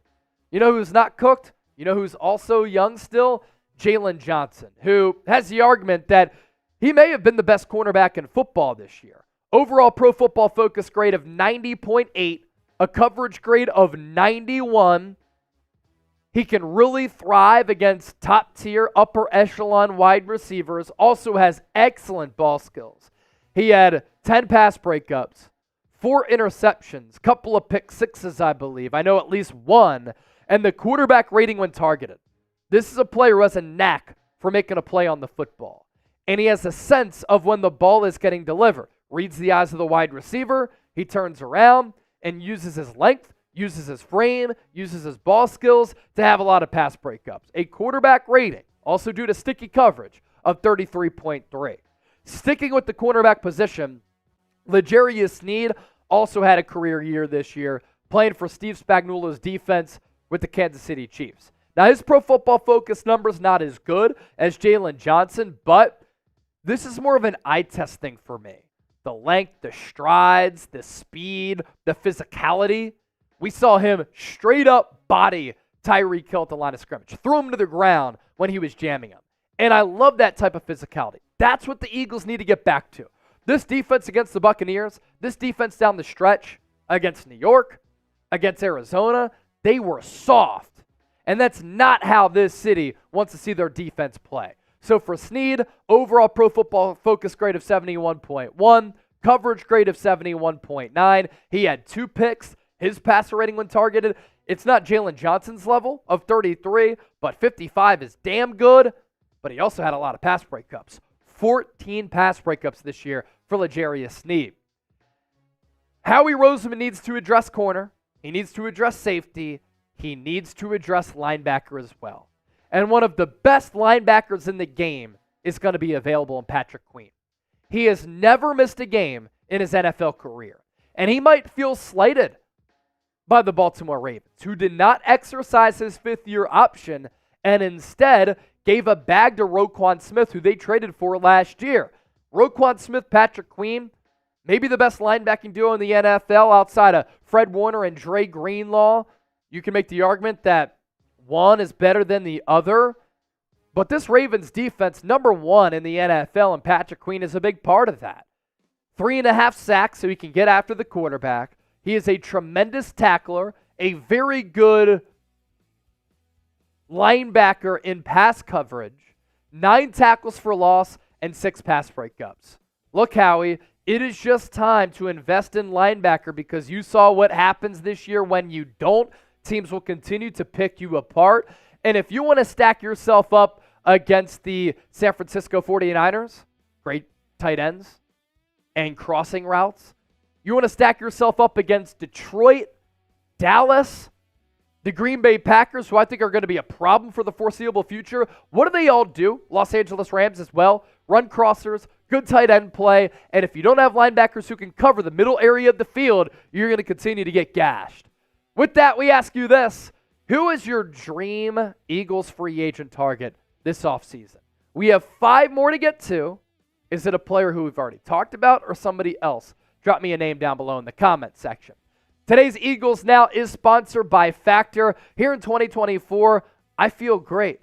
You know who's not cooked? You know who's also young still? Jalen Johnson, who has the argument that he may have been the best cornerback in football this year. Overall Pro Football Focus grade of 90.8, a coverage grade of 91. He can really thrive against top-tier, upper echelon wide receivers. Also has excellent ball skills. He had 10 pass breakups, 4 interceptions, couple of pick sixes, I believe. I know at least 1. And the quarterback rating when targeted. This is a player who has a knack for making a play on the football. And he has a sense of when the ball is getting delivered. Reads the eyes of the wide receiver. He turns around and uses his length, uses his frame, uses his ball skills to have a lot of pass breakups. A quarterback rating, also due to sticky coverage, of 33.3. Sticking with the cornerback position, L'Jarius Sneed also had a career year this year, playing for Steve Spagnuolo's defense with the Kansas City Chiefs. Now, his Pro Football Focus number's not as good as Jalen Johnson, but this is more of an eye test thing for me. The length, the strides, the speed, the physicality. We saw him straight up body Tyreek Hill at the line of scrimmage, threw him to the ground when he was jamming him. And I love that type of physicality. That's what the Eagles need to get back to. This defense against the Buccaneers, this defense down the stretch against New York, against Arizona, they were soft. And that's not how this city wants to see their defense play. So for Snead, overall Pro Football Focus grade of 71.1, coverage grade of 71.9. He had 2 picks. His passer rating when targeted, it's not Jalen Johnson's level of 33, but 55 is damn good. But he also had a lot of pass breakups. 14 pass breakups this year for L'Jarius Sneed. Howie Roseman needs to address corner. He needs to address safety. He needs to address linebacker as well. And one of the best linebackers in the game is going to be available in Patrick Queen. He has never missed a game in his NFL career. And he might feel slighted by the Baltimore Ravens, who did not exercise his 5th-year option and instead gave a bag to Roquan Smith, who they traded for last year. Roquan Smith, Patrick Queen, maybe the best linebacking duo in the NFL outside of Fred Warner and Dre Greenlaw. You can make the argument that one is better than the other. But this Ravens defense, number 1 in the NFL, and Patrick Queen is a big part of that. 3.5 sacks so he can get after the quarterback. He is a tremendous tackler, a very good linebacker in pass coverage, 9 tackles for loss, and 6 pass breakups. Look, Howie, it is just time to invest in linebacker because you saw what happens this year when you don't. Teams will continue to pick you apart. And if you want to stack yourself up against the San Francisco 49ers, great tight ends and crossing routes, you want to stack yourself up against Detroit, Dallas, the Green Bay Packers, who I think are going to be a problem for the foreseeable future. What do they all do? Los Angeles Rams as well. Run crossers, good tight end play, and if you don't have linebackers who can cover the middle area of the field, you're going to continue to get gashed. With that, we ask you this. Who is your dream Eagles free agent target this offseason? We have 5 more to get to. Is it a player who we've already talked about or somebody else? Drop me a name down below in the comment section. Today's Eagles Now is sponsored by Factor. Here in 2024, I feel great.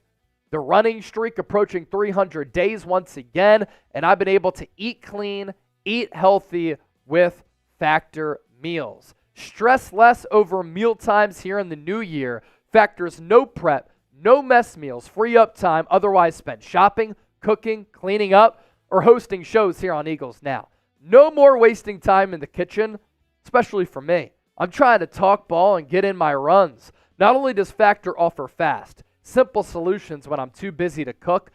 The running streak approaching 300 days once again, and I've been able to eat clean, eat healthy with Factor meals. Stress less over meal times here in the new year. Factor's no prep, no mess meals, free up time otherwise spent shopping, cooking, cleaning up, or hosting shows here on Eagles Now. No more wasting time in the kitchen, especially for me. I'm trying to talk ball and get in my runs. Not only does Factor offer fast, simple solutions when I'm too busy to cook,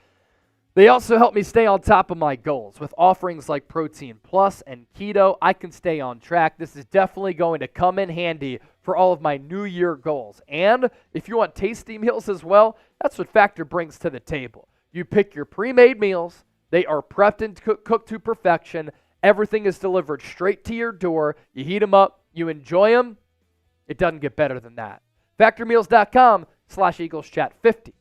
they also help me stay on top of my goals. With offerings like Protein Plus and Keto, I can stay on track. This is definitely going to come in handy for all of my New Year goals. And if you want tasty meals as well, that's what Factor brings to the table. You pick your pre-made meals. They are prepped and cooked to perfection. Everything is delivered straight to your door. You heat them up. You enjoy them. It doesn't get better than that. FactorMeals.com/EaglesChat50.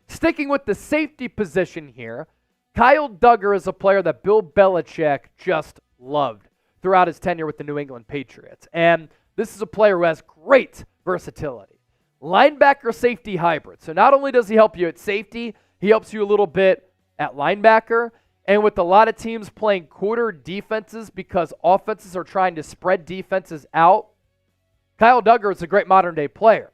Sticking with the safety position here, Kyle Duggar is a player that Bill Belichick just loved throughout his tenure with the New England Patriots. And this is a player who has great versatility. Linebacker safety hybrid. So not only does he help you at safety, he helps you a little bit at linebacker. And with a lot of teams playing quarter defenses because offenses are trying to spread defenses out, Kyle Duggar is a great modern-day player.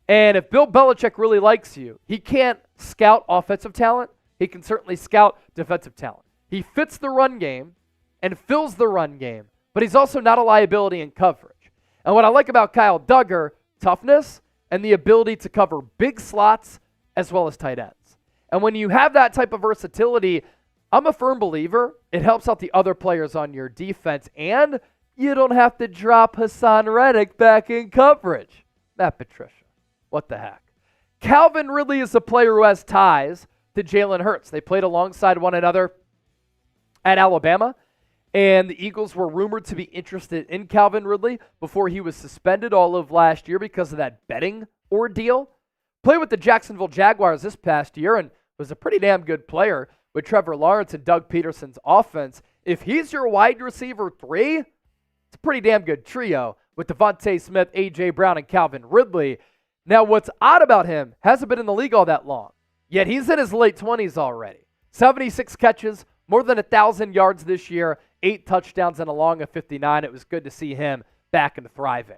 And if Bill Belichick really likes you, he can't scout offensive talent. He can certainly scout defensive talent. He fits the run game and fills the run game, but he's also not a liability in coverage. And what I like about Kyle Duggar, toughness and the ability to cover big slots as well as tight ends. And when you have that type of versatility, I'm a firm believer it helps out the other players on your defense, and you don't have to drop Hassan Reddick back in coverage. Matt Patricia, what the heck? Calvin Ridley is a player who has ties to Jalen Hurts. They played alongside one another at Alabama, and the Eagles were rumored to be interested in Calvin Ridley before he was suspended all of last year because of that betting ordeal. Played with the Jacksonville Jaguars this past year and was a pretty damn good player with Trevor Lawrence and Doug Peterson's offense. If he's your wide receiver 3, it's a pretty damn good trio with Devontae Smith, A.J. Brown, and Calvin Ridley. Now, what's odd about him, hasn't been in the league all that long, yet he's in his late 20s already. 76 catches, more than 1,000 yards this year, 8 touchdowns, and a long of 59. It was good to see him back and thriving.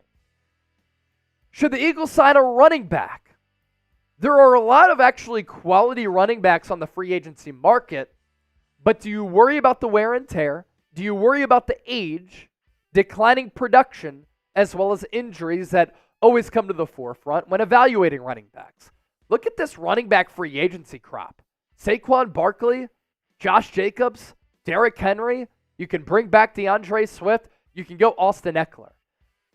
Should the Eagles sign a running back? There are a lot of actually quality running backs on the free agency market, but do you worry about the wear and tear? Do you worry about the age, declining production, as well as injuries that always come to the forefront when evaluating running backs? Look at this running back free agency crop. Saquon Barkley, Josh Jacobs, Derrick Henry. You can bring back DeAndre Swift. You can go Austin Ekeler.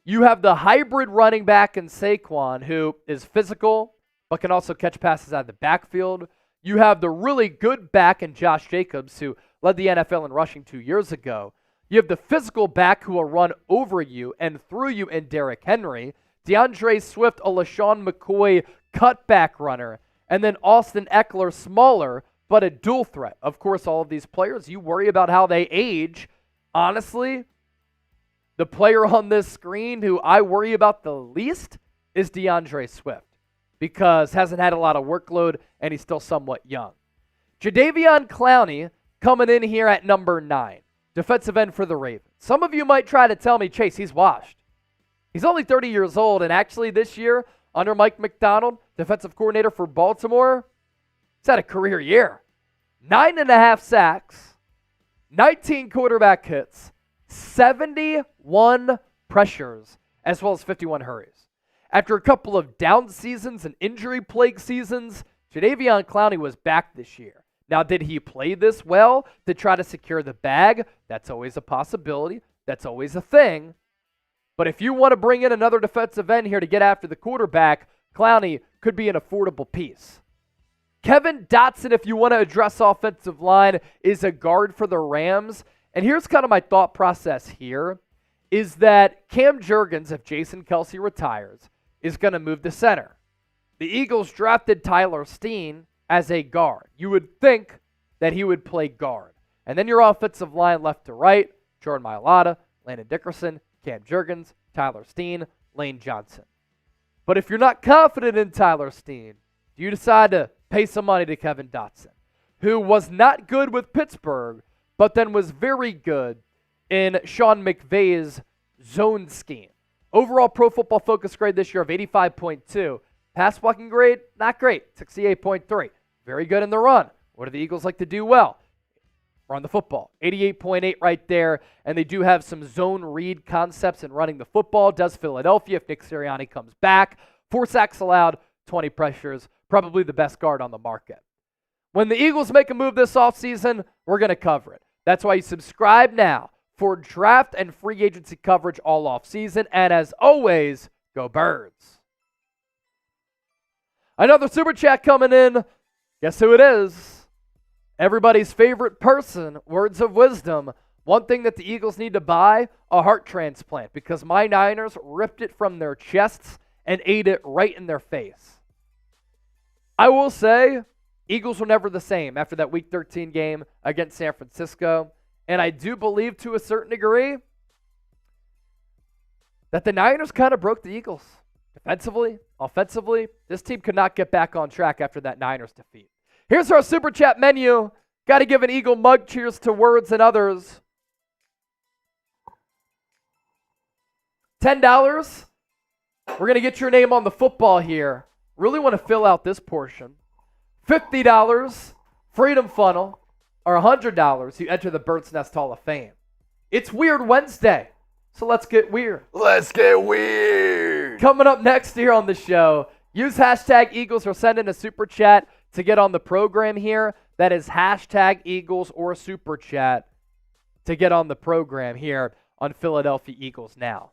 You have the hybrid running back in Saquon, who is physical, but can also catch passes out of the backfield. You have the really good back in Josh Jacobs, who led the NFL in rushing 2 years ago. You have the physical back who will run over you and through you in Derrick Henry. DeAndre Swift, a LaShawn McCoy cutback runner. And then Austin Ekeler, smaller, but a dual threat. Of course, all of these players, you worry about how they age. Honestly, the player on this screen who I worry about the least is DeAndre Swift, because hasn't had a lot of workload and he's still somewhat young. Jadeveon Clowney coming in here at number 9, defensive end for the Ravens. Some of you might try to tell me, Chase, he's washed. He's only 30 years old, and actually this year, under Mike Macdonald, defensive coordinator for Baltimore, he's had a career year. 9.5 sacks, 19 quarterback hits, 71 pressures, as well as 51 hurries. After a couple of down seasons and injury-plagued seasons, Jadeveon Clowney was back this year. Now, did he play this well to try to secure the bag? That's always a possibility. That's always a thing. But if you want to bring in another defensive end here to get after the quarterback, Clowney could be an affordable piece. Kevin Dotson, if you want to address offensive line, is a guard for the Rams. And here's kind of my thought process here, is that Cam Jurgens, if Jason Kelce retires, is going to move to center. The Eagles drafted Tyler Steen as a guard. You would think that he would play guard. And then your offensive line left to right, Jordan Mailata, Landon Dickerson, Cam Jurgens, Tyler Steen, Lane Johnson. But if you're not confident in Tyler Steen, you decide to pay some money to Kevin Dotson, who was not good with Pittsburgh, but then was very good in Sean McVay's zone scheme. Overall Pro Football Focus grade this year of 85.2. Pass blocking grade, not great, 68.3. Very good in the run. What do the Eagles like to do well? Run the football. 88.8 right there. And they do have some zone read concepts in running the football. Does Philadelphia if Nick Sirianni comes back. 4 sacks allowed, 20 pressures. Probably the best guard on the market. When the Eagles make a move this offseason, we're going to cover it. That's why you subscribe now for draft and free agency coverage all offseason. And as always, go Birds. Another super chat coming in. Guess who it is? Everybody's favorite person, words of wisdom. One thing that the Eagles need to buy, a heart transplant, because my Niners ripped it from their chests and ate it right in their face. I will say, Eagles were never the same after that Week 13 game against San Francisco. And I do believe to a certain degree that the Niners kind of broke the Eagles. Defensively, offensively, this team could not get back on track after that Niners defeat. Here's our Super Chat menu. Got to give an Eagle mug cheers to Words and others. $10. We're going to get your name on the football here. Really want to fill out this portion. $50, Freedom Funnel, or $100, you enter the Bird's Nest Hall of Fame. It's Weird Wednesday, so let's get weird. Let's get weird. Coming up next here on the show, use hashtag Eagles or send in a Super Chat to get on the program here. That is hashtag Eagles or Super Chat to get on the program here on Philadelphia Eagles Now.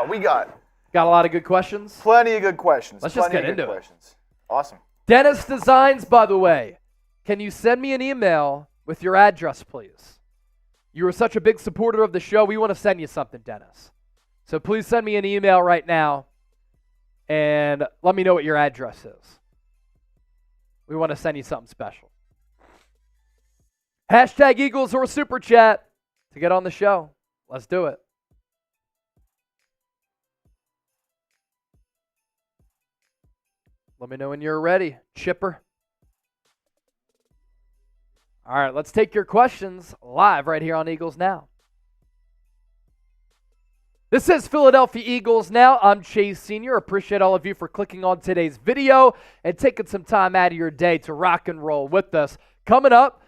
We got a lot of good questions. plenty of good questions. Let's just Plenty get of good into it. questions. Awesome. Dennis Designs, by the way, can you send me an email with your address, please? You are such a big supporter of the show. We want to send you something, Dennis. So please send me an email right now and let me know what your address is. We want to send you something special. Hashtag Eagles or Super Chat to get on the show. Let's do it. Let me know when you're ready, Chipper. All right, let's take your questions live right here on Eagles Now. This is Philadelphia Eagles Now. I'm Chase Sr. Appreciate all of you for clicking on today's video and taking some time out of your day to rock and roll with us. Coming up,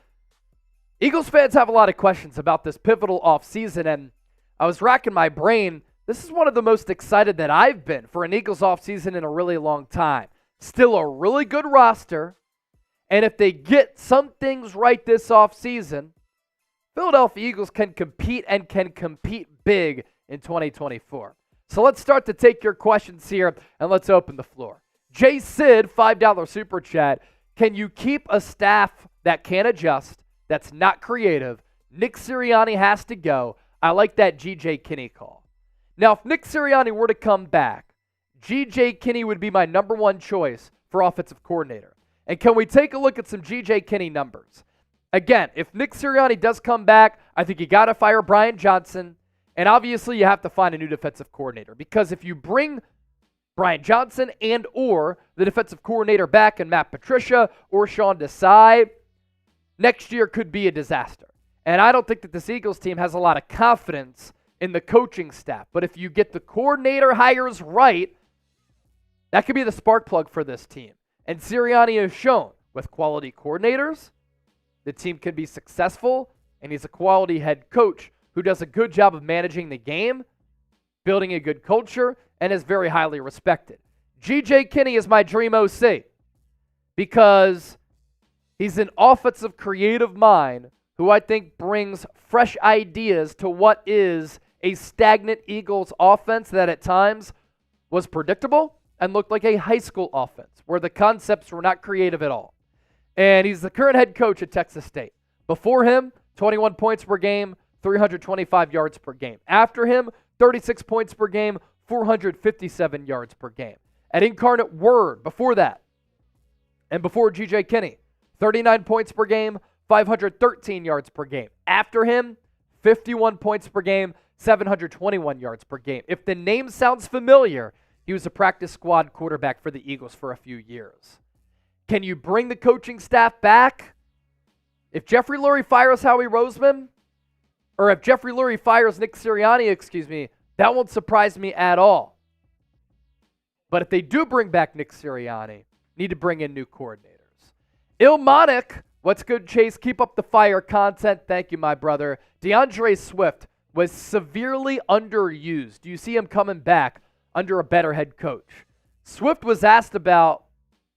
Eagles fans have a lot of questions about this pivotal offseason, and I was racking my brain. This is one of the most excited that I've been for an Eagles offseason in a really long time. Still a really good roster, and if they get some things right this offseason, Philadelphia Eagles can compete and can compete big in 2024. So let's start to take your questions here, and let's open the floor. Jay Sid, $5 super chat. Can you keep a staff that can adjust, that's not creative? Nick Sirianni has to go. I like that G.J. Kinney call. Now, if Nick Sirianni were to come back, G.J. Kinney would be my number one choice for offensive coordinator. And can we take a look at some G.J. Kinney numbers? Again, if Nick Sirianni does come back, I think you got to fire Brian Johnson. And obviously, you have to find a new defensive coordinator, because if you bring Brian Johnson and or the defensive coordinator back and Matt Patricia or Sean Desai, next year could be a disaster. And I don't think that this Eagles team has a lot of confidence in the coaching staff. But if you get the coordinator hires right, that could be the spark plug for this team. And Sirianni has shown with quality coordinators, the team can be successful, and he's a quality head coach who does a good job of managing the game, building a good culture, and is very highly respected. G.J. Kinney is my dream OC because he's an offensive creative mind who I think brings fresh ideas to what is a stagnant Eagles offense that at times was predictable and looked like a high school offense where the concepts were not creative at all. And he's the current head coach at Texas State. Before him, 21 points per game, 325 yards per game. After him, 36 points per game, 457 yards per game. At Incarnate Word, before that, and before G.J. Kinney, 39 points per game, 513 yards per game. After him, 51 points per game, 721 yards per game. If the name sounds familiar, he was a practice squad quarterback for the Eagles for a few years. Can you bring the coaching staff back? If Jeffrey Lurie fires Howie Roseman, or if Jeffrey Lurie fires Nick Sirianni, that won't surprise me at all. But if they do bring back Nick Sirianni, need to bring in new coordinators. Ilmonic, what's good, Chase? Keep up the fire content. Thank you, my brother. DeAndre Swift was severely underused. Do you see him coming back under a better head coach? Swift was asked about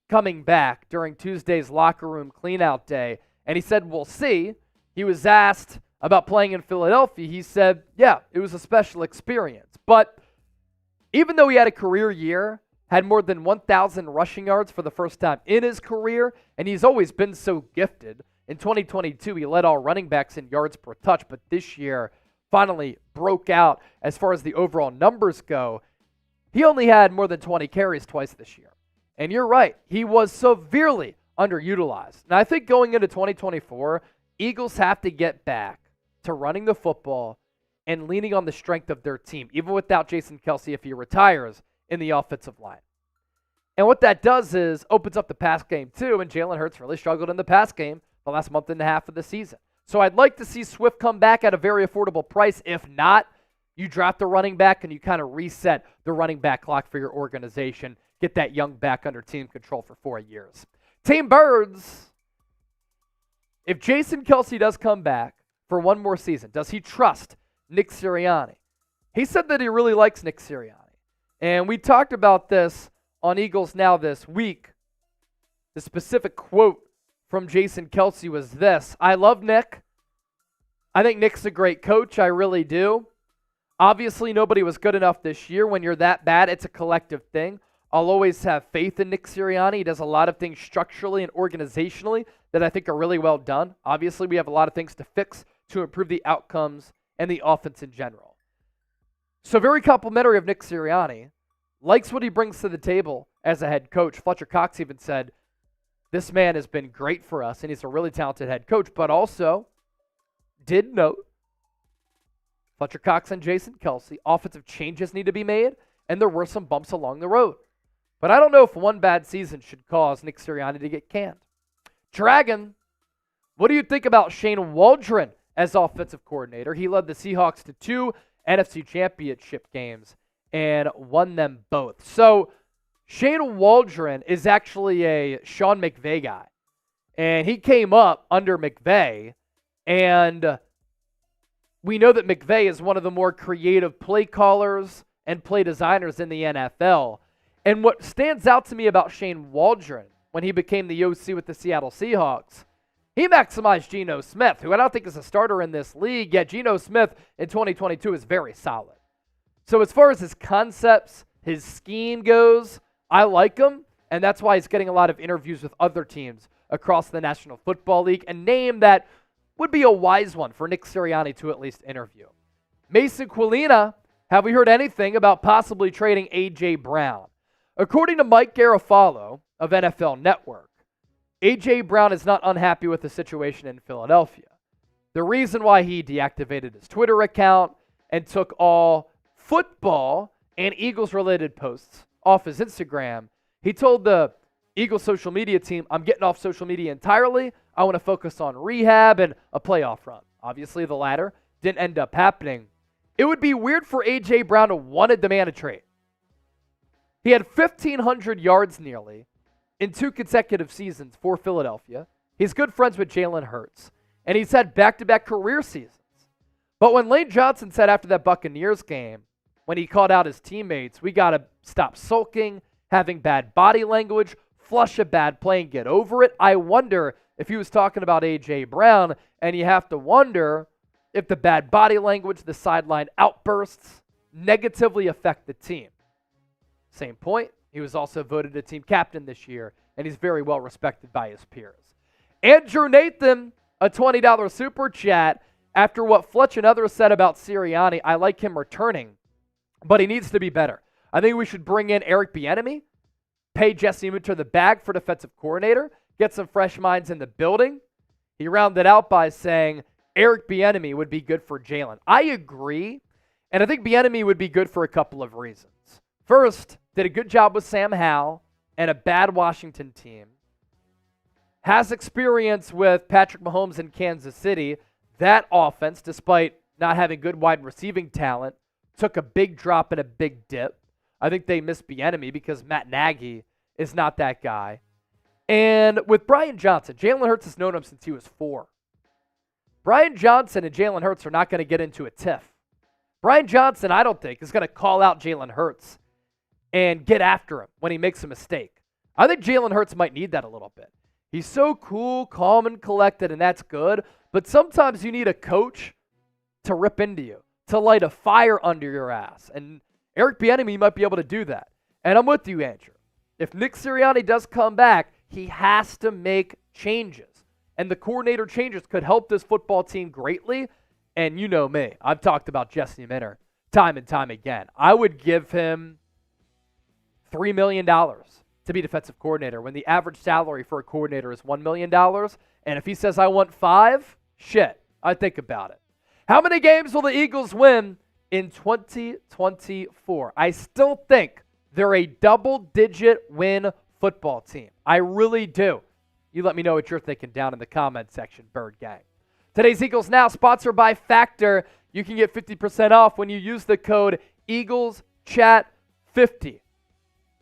coming back during Tuesday's locker room cleanout day, and he said, we'll see. He was asked about playing in Philadelphia. He said, yeah, it was a special experience. But even though he had a career year, had more than 1,000 rushing yards for the first time in his career, and he's always been so gifted. In 2022, he led all running backs in yards per touch, but this year finally broke out as far as the overall numbers go. He only had more than 20 carries twice this year. And you're right, he was severely underutilized. And I think going into 2024, Eagles have to get back to running the football and leaning on the strength of their team, even without Jason Kelce if he retires in the offensive line. And what that does is opens up the pass game too, and Jalen Hurts really struggled in the pass game the last month and a half of the season. So I'd like to see Swift come back at a very affordable price. If not, you draft the running back and you kind of reset the running back clock for your organization. Get that young back under team control for 4 years. Team Birds, if Jason Kelce does come back for one more season, does he trust Nick Sirianni? He said that he really likes Nick Sirianni. And we talked about this on Eagles Now this week. The specific quote from Jason Kelce was this: I love Nick. I think Nick's a great coach. I really do. Obviously, nobody was good enough this year. When you're that bad, it's a collective thing. I'll always have faith in Nick Sirianni. He does a lot of things structurally and organizationally that I think are really well done. Obviously, we have a lot of things to fix to improve the outcomes and the offense in general. So very complimentary of Nick Sirianni. Likes what he brings to the table as a head coach. Fletcher Cox even said, this man has been great for us, and he's a really talented head coach, but also did note Fletcher Cox and Jason Kelsey, offensive changes need to be made, and there were some bumps along the road. But I don't know if one bad season should cause Nick Sirianni to get canned. Dragon, what do you think about Shane Waldron as offensive coordinator? He led the Seahawks to 2 NFC Championship games and won them both. So Shane Waldron is actually a Sean McVay guy. And he came up under McVay, and we know that McVay is one of the more creative play callers and play designers in the NFL. And what stands out to me about Shane Waldron when he became the OC with the Seattle Seahawks, he maximized Geno Smith, who I don't think is a starter in this league, yet Geno Smith in 2022 is very solid. So as far as his concepts, his scheme goes, I like him, and that's why he's getting a lot of interviews with other teams across the National Football League, a name that would be a wise one for Nick Sirianni to at least interview. Mason Quilina, have we heard anything about possibly trading A.J. Brown? According to Mike Garafolo of NFL Network, A.J. Brown is not unhappy with the situation in Philadelphia. The reason why he deactivated his Twitter account and took all football and Eagles-related posts off his Instagram, he told the Eagles social media team, I'm getting off social media entirely. I want to focus on rehab and a playoff run. Obviously, the latter didn't end up happening. It would be weird for A.J. Brown to want to demand a trade. He had 1,500 yards nearly in 2 consecutive seasons for Philadelphia. He's good friends with Jalen Hurts, and he's had back-to-back career seasons. But when Lane Johnson said after that Buccaneers game, when he called out his teammates, we got to stop sulking, having bad body language, flush a bad play and get over it, I wonder if he was talking about A.J. Brown, and you have to wonder if the bad body language, the sideline outbursts, negatively affect the team. Same point, he was also voted a team captain this year, and he's very well respected by his peers. Andrew Nathan, a $20 super chat. After what Fletch and others said about Sirianni, I like him returning, but he needs to be better. I think we should bring in Eric Bieniemy, pay Jesse Minter the bag for defensive coordinator, get some fresh minds in the building. He rounded out by saying Eric Bieniemy would be good for Jalen. I agree, and I think Bieniemy would be good for a couple of reasons. First, did a good job with Sam Howell and a bad Washington team. Has experience with Patrick Mahomes in Kansas City. That offense, despite not having good wide receiving talent, took a big drop and a big dip. I think they missed Bieniemy because Matt Nagy is not that guy. And with Brian Johnson, Jalen Hurts has known him since he was 4. Brian Johnson and Jalen Hurts are not going to get into a tiff. Brian Johnson, I don't think, is going to call out Jalen Hurts and get after him when he makes a mistake. I think Jalen Hurts might need that a little bit. He's so cool, calm, and collected, and that's good. But sometimes you need a coach to rip into you, to light a fire under your ass. And Eric Bieniemy might be able to do that. And I'm with you, Andrew. If Nick Sirianni does come back, he has to make changes. And the coordinator changes could help this football team greatly. And you know me. I've talked about Jesse Minter time and time again. I would give him $3 million to be defensive coordinator when the average salary for a coordinator is $1 million. And if he says, I want 5, shit, I'd think about it. How many games will the Eagles win in 2024? I still think they're a double-digit win football team. I really do. You let me know what you're thinking down in the comment section, Bird Gang. Today's Eagles Now, sponsored by Factor. You can get 50% off when you use the code EaglesChat50.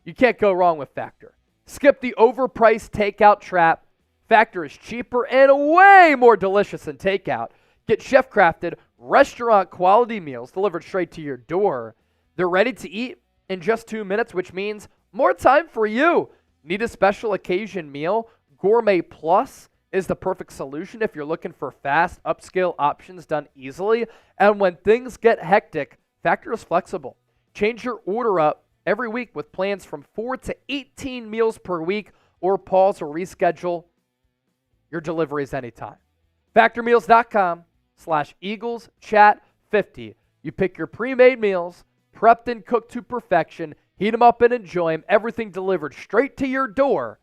You can't go wrong with Factor. Skip the overpriced takeout trap. Factor is cheaper and way more delicious than takeout. Get chef-crafted, restaurant-quality meals delivered straight to your door. They're ready to eat in just 2 minutes, which means more time for you. Need a special occasion meal? Gourmet Plus is the perfect solution if you're looking for fast, upscale options done easily. And when things get hectic, Factor is flexible. Change your order up every week with plans from 4 to 18 meals per week, or pause or reschedule your deliveries anytime. Factormeals.com/EaglesChat50. You pick your pre-made meals, prepped and cooked to perfection, heat them up and enjoy them, everything delivered straight to your door.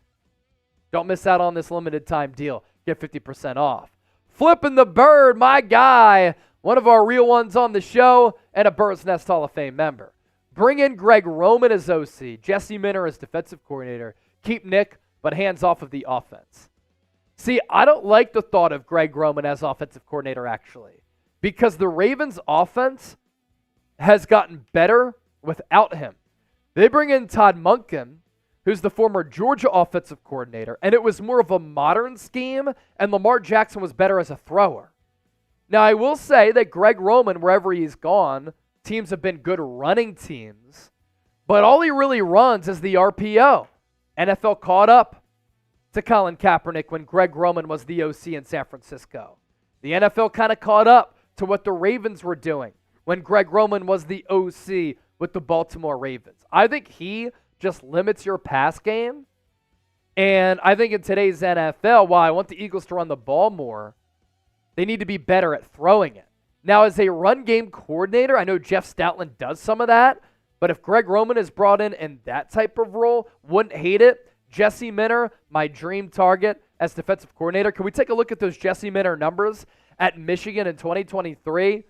Don't miss out on this limited time deal. Get 50% off. Flipping the Bird, my guy, one of our real ones on the show, and a Bird's Nest Hall of Fame member. Bring in Greg Roman as OC, Jesse Minter as defensive coordinator. Keep Nick, but hands off of the offense. See, I don't like the thought of Greg Roman as offensive coordinator, actually, because the Ravens' offense has gotten better without him. They bring in Todd Monken, who's the former Georgia offensive coordinator, and it was more of a modern scheme, and Lamar Jackson was better as a thrower. Now, I will say that Greg Roman, wherever he's gone, teams have been good running teams, but all he really runs is the RPO. NFL caught up to Colin Kaepernick when Greg Roman was the OC in San Francisco. The NFL kind of caught up to what the Ravens were doing when Greg Roman was the OC with the Baltimore Ravens. I think he just limits your pass game, and I think in today's NFL, while I want the Eagles to run the ball more, they need to be better at throwing it. Now, as a run game coordinator, I know Jeff Stoutland does some of that, but if Greg Roman is brought in that type of role, wouldn't hate it. Jesse Minter, my dream target as defensive coordinator. Can we take a look at those Jesse Minter numbers at Michigan in 2023?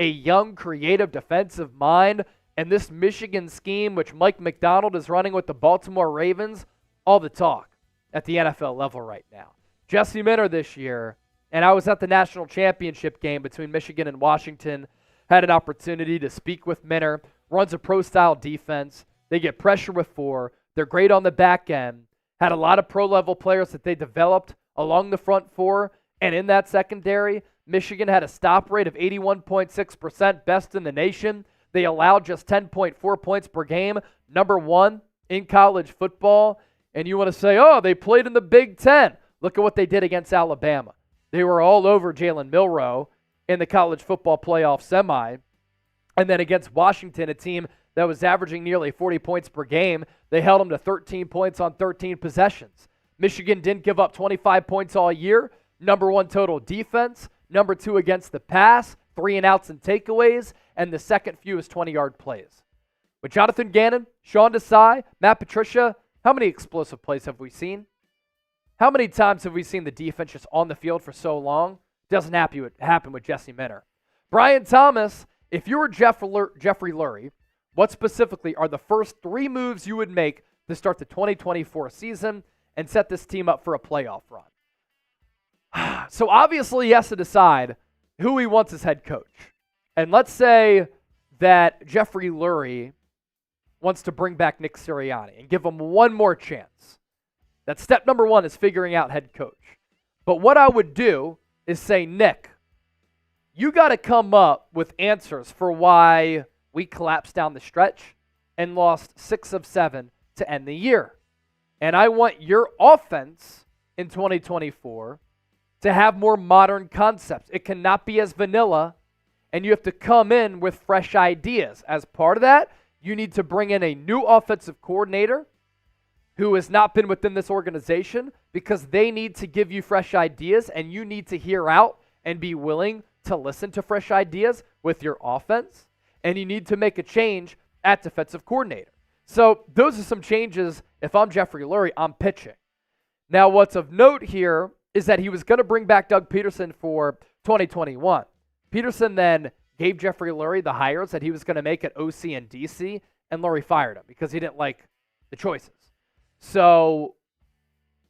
A young, creative defensive mind, and this Michigan scheme, which Mike McDonald is running with the Baltimore Ravens, all the talk at the NFL level right now. Jesse Minter this year, and I was at the national championship game between Michigan and Washington, had an opportunity to speak with Minter, runs a pro-style defense. They get pressure with 4. They're great on the back end. Had a lot of pro-level players that they developed along the front 4, and in that secondary, Michigan had a stop rate of 81.6%, best in the nation. They allowed just 10.4 points per game, number 1 in college football. And you want to say, oh, they played in the Big Ten. Look at what they did against Alabama. They were all over Jalen Milroe in the college football playoff semi. And then against Washington, a team that was averaging nearly 40 points per game, they held them to 13 points on 13 possessions. Michigan didn't give up 25 points all year. Number 1 total defense. Number 2 against the pass. 3 and outs and takeaways. And the second fewest 20-yard plays. With Jonathan Gannon, Sean Desai, Matt Patricia, how many explosive plays have we seen? How many times have we seen the defense just on the field for so long? Doesn't happen with Jesse Minter. Brian Thomas, if you were Jeffrey Lurie, what specifically are the first 3 moves you would make to start the 2024 season and set this team up for a playoff run? So obviously he has to decide who he wants as head coach. And let's say that Jeffrey Lurie wants to bring back Nick Sirianni and give him one more chance. That step number 1 is figuring out head coach. But what I would do is say, Nick, you got to come up with answers for why we collapsed down the stretch and lost 6 of 7 to end the year. And I want your offense in 2024 to have more modern concepts. It cannot be as vanilla, and you have to come in with fresh ideas. As part of that, you need to bring in a new offensive coordinator who has not been within this organization, because they need to give you fresh ideas, and you need to hear out and be willing to listen to fresh ideas with your offense, and you need to make a change at defensive coordinator. So those are some changes. If I'm Jeffrey Lurie, I'm pitching. Now, what's of note here is that he was going to bring back Doug Peterson for 2021. Peterson then gave Jeffrey Lurie the hires that he was going to make at OC and DC, and Lurie fired him because he didn't like the choices. So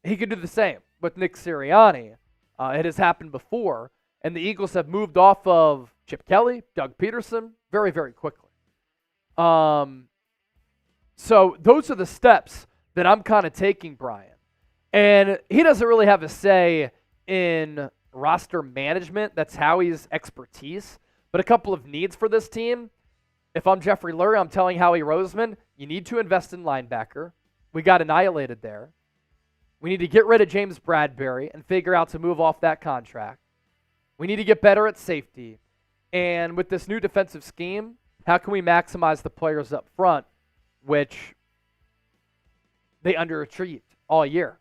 he could do the same with Nick Sirianni. It has happened before, and the Eagles have moved off of Chip Kelly, Doug Peterson, very, very quickly. So those are the steps that I'm kind of taking, Brian. And he doesn't really have a say in roster management. That's Howie's expertise. But a couple of needs for this team. If I'm Jeffrey Lurie, I'm telling Howie Roseman, you need to invest in linebacker. We got annihilated there. We need to get rid of James Bradbury and figure out to move off that contract. We need to get better at safety. And with this new defensive scheme, how can we maximize the players up front, which they underachieved all year?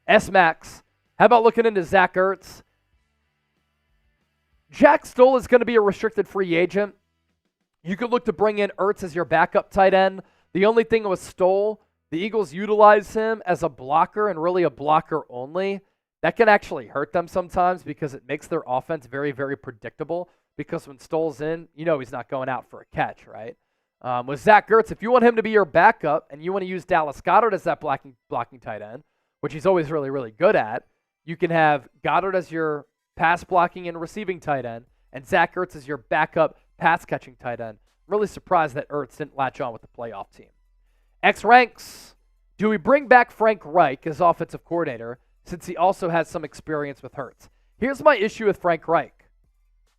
S-Max, how about looking into Zach Ertz? Jack Stoll is going to be a restricted free agent. You could look to bring in Ertz as your backup tight end. The only thing was Stoll. The Eagles utilize him as a blocker and really a blocker only. That can actually hurt them sometimes because it makes their offense very, very predictable. Because when Stoll's in, you know he's not going out for a catch, right? With Zach Ertz, if you want him to be your backup and you want to use Dallas Goedert as that blocking tight end, which he's always really, really good at, you can have Goddard as your pass blocking and receiving tight end and Zach Ertz as your backup pass catching tight end. I'm really surprised that Ertz didn't latch on with the playoff team. X ranks, do we bring back Frank Reich as offensive coordinator since he also has some experience with Hurts? Here's my issue with Frank Reich.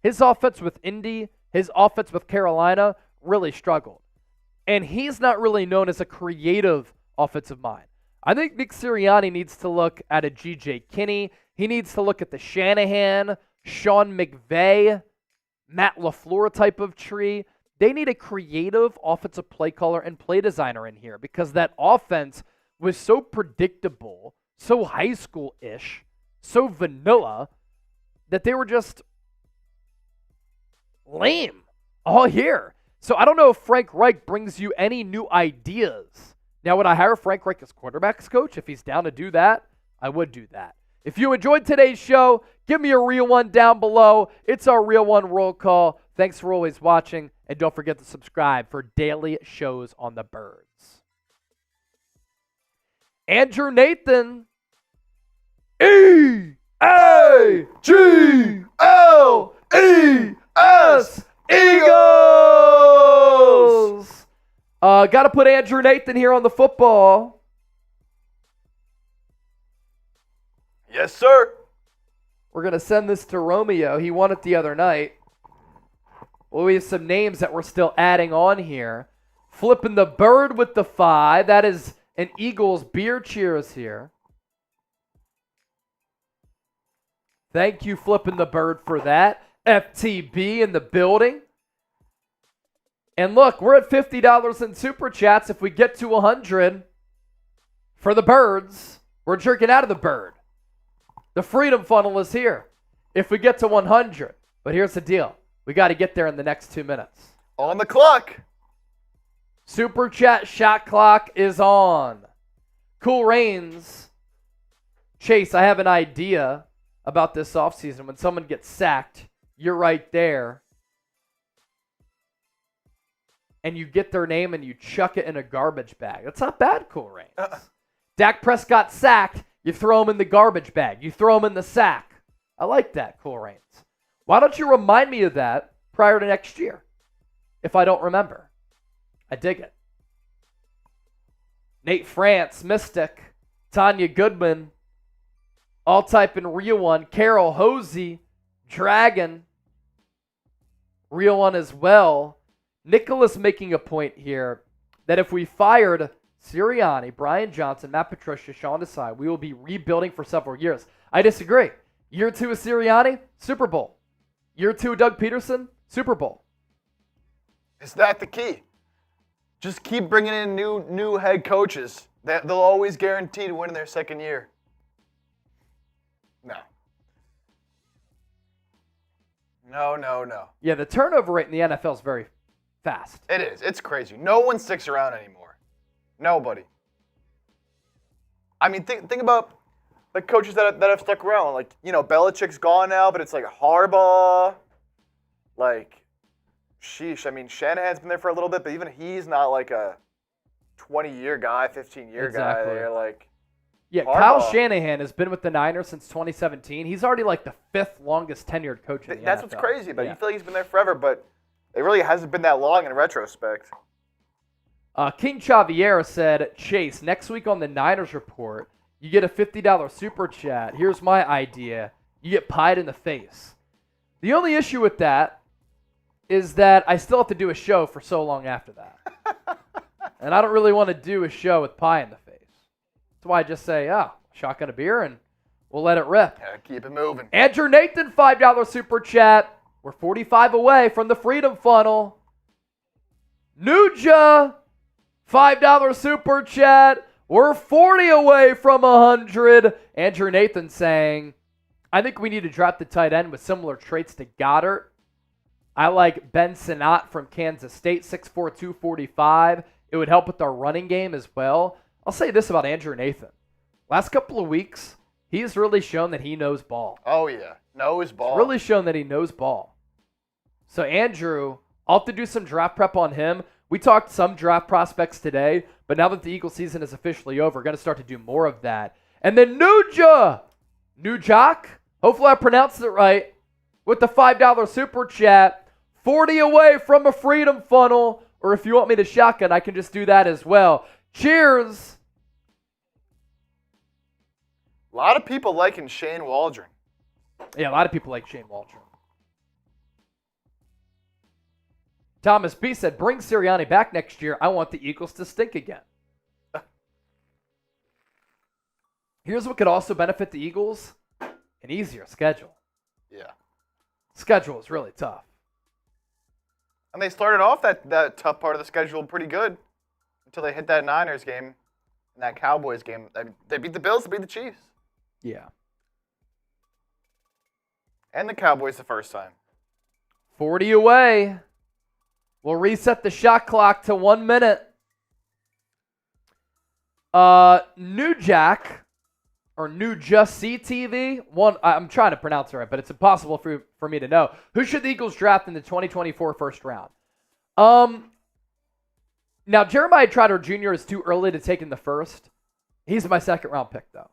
His offense with Indy, his offense with Carolina really struggled. And he's not really known as a creative offensive mind. I think Nick Sirianni needs to look at a G.J. Kinney. He needs to look at the Shanahan, Sean McVay, Matt LaFleur type of tree. They need a creative offensive play caller and play designer in here because that offense was so predictable, so high school-ish, so vanilla, that they were just lame all year. So I don't know if Frank Reich brings you any new ideas. Now, would I hire Frank Reich as quarterbacks coach? If he's down to do that, I would do that. If you enjoyed today's show, give me a real one down below. It's our Real One roll call. Thanks for always watching, and don't forget to subscribe for daily shows on the Birds. Andrew Nathan, E-A-G-L-E-S, Eagles! Got to put Andrew Nathan here on the football. Yes, sir. We're going to send this to Romeo. He won it the other night. Well, we have some names that we're still adding on here. Flipping the bird with the 5. That is an Eagles beer cheers here. Thank you, Flipping the Bird, for that. FTB in the building. And look, we're at $50 in Super Chats. If we get to 100 for the Birds, we're jerking out of the bird. The Freedom Funnel is here if we get to 100. But here's the deal. We got to get there in the next 2 minutes. On the clock. Super Chat shot clock is on. Cool Rains. Chase, I have an idea about this offseason. When someone gets sacked, you're right there. And you get their name and you chuck it in a garbage bag. That's not bad, Cool Rains. Dak Prescott sacked. You throw him in the garbage bag. You throw him in the sack. I like that, Cool Rains. Why don't you remind me of that prior to next year if I don't remember? I dig it. Nate France, Mystic, Tanya Goodman, all type in Real One, Carol Hosey, Dragon, Real One as well. Nicholas making a point here that if we fired Sirianni, Brian Johnson, Matt Patricia, Sean Desai, we will be rebuilding for several years. I disagree. Year 2 of Sirianni, Super Bowl. Year 2 of Doug Peterson, Super Bowl. Is that the key? Just keep bringing in new head coaches. They'll always guarantee to win in their second year. No. No. Yeah, the turnover rate in the NFL is very fast. It is. It's crazy. No one sticks around anymore. Nobody. I mean, think about the coaches that have stuck around. Like, Belichick's gone now, but it's like Harbaugh. Like, sheesh. I mean, Shanahan's been there for a little bit, but even he's not like a 20-year guy, 15-year guy. They're like, yeah, Harbaugh. Kyle Shanahan has been with the Niners since 2017. He's already like the 5th longest tenured coach in the That's NFL. what's crazy, but you feel like he's been there forever, but it really hasn't been that long in retrospect. King Xavier said, Chase, next week on the Niners report, you get a $50 super chat. Here's my idea. You get pied in the face. The only issue with that is that I still have to do a show for so long after that. And I don't really want to do a show with pie in the face. That's why I just say, shotgun a beer and we'll let it rip. Yeah, keep it moving. Andrew Nathan, $5 super chat. We're 45 away from the Freedom Funnel. Nuja, $5 super chat. We're 40 away from 100. Andrew Nathan saying, I think we need to drop the tight end with similar traits to Goddard. I like Ben Sinnott from Kansas State, 6'4", 245. It would help with our running game as well. I'll say this about Andrew Nathan. Last couple of weeks, he's really shown that he knows ball. Oh, yeah. Knows ball. He's really shown that he knows ball. So, Andrew, I'll have to do some draft prep on him. We talked some draft prospects today, but now that the Eagle season is officially over, we're going to start to do more of that. And then Nujak, hopefully I pronounced it right, with the $5 super chat, 40 away from a freedom funnel, or if you want me to shotgun, I can just do that as well. Cheers. A lot of people liking Shane Waldron. Yeah, a lot of people like Shane Waldron. Thomas B said, bring Sirianni back next year. I want the Eagles to stink again. Here's what could also benefit the Eagles. An easier schedule. Yeah. Schedule is really tough. And they started off that tough part of the schedule pretty good until they hit that Niners game and that Cowboys game. They beat the Bills, they beat the Chiefs. Yeah. And the Cowboys the first time. 40 away. We'll reset the shot clock to 1 minute. New Jack, or New Just CTV, I'm trying to pronounce it right, but it's impossible for me to know. Who should the Eagles draft in the 2024 first round? Now, Jeremiah Trotter Jr. is too early to take in the first. He's my second round pick, though.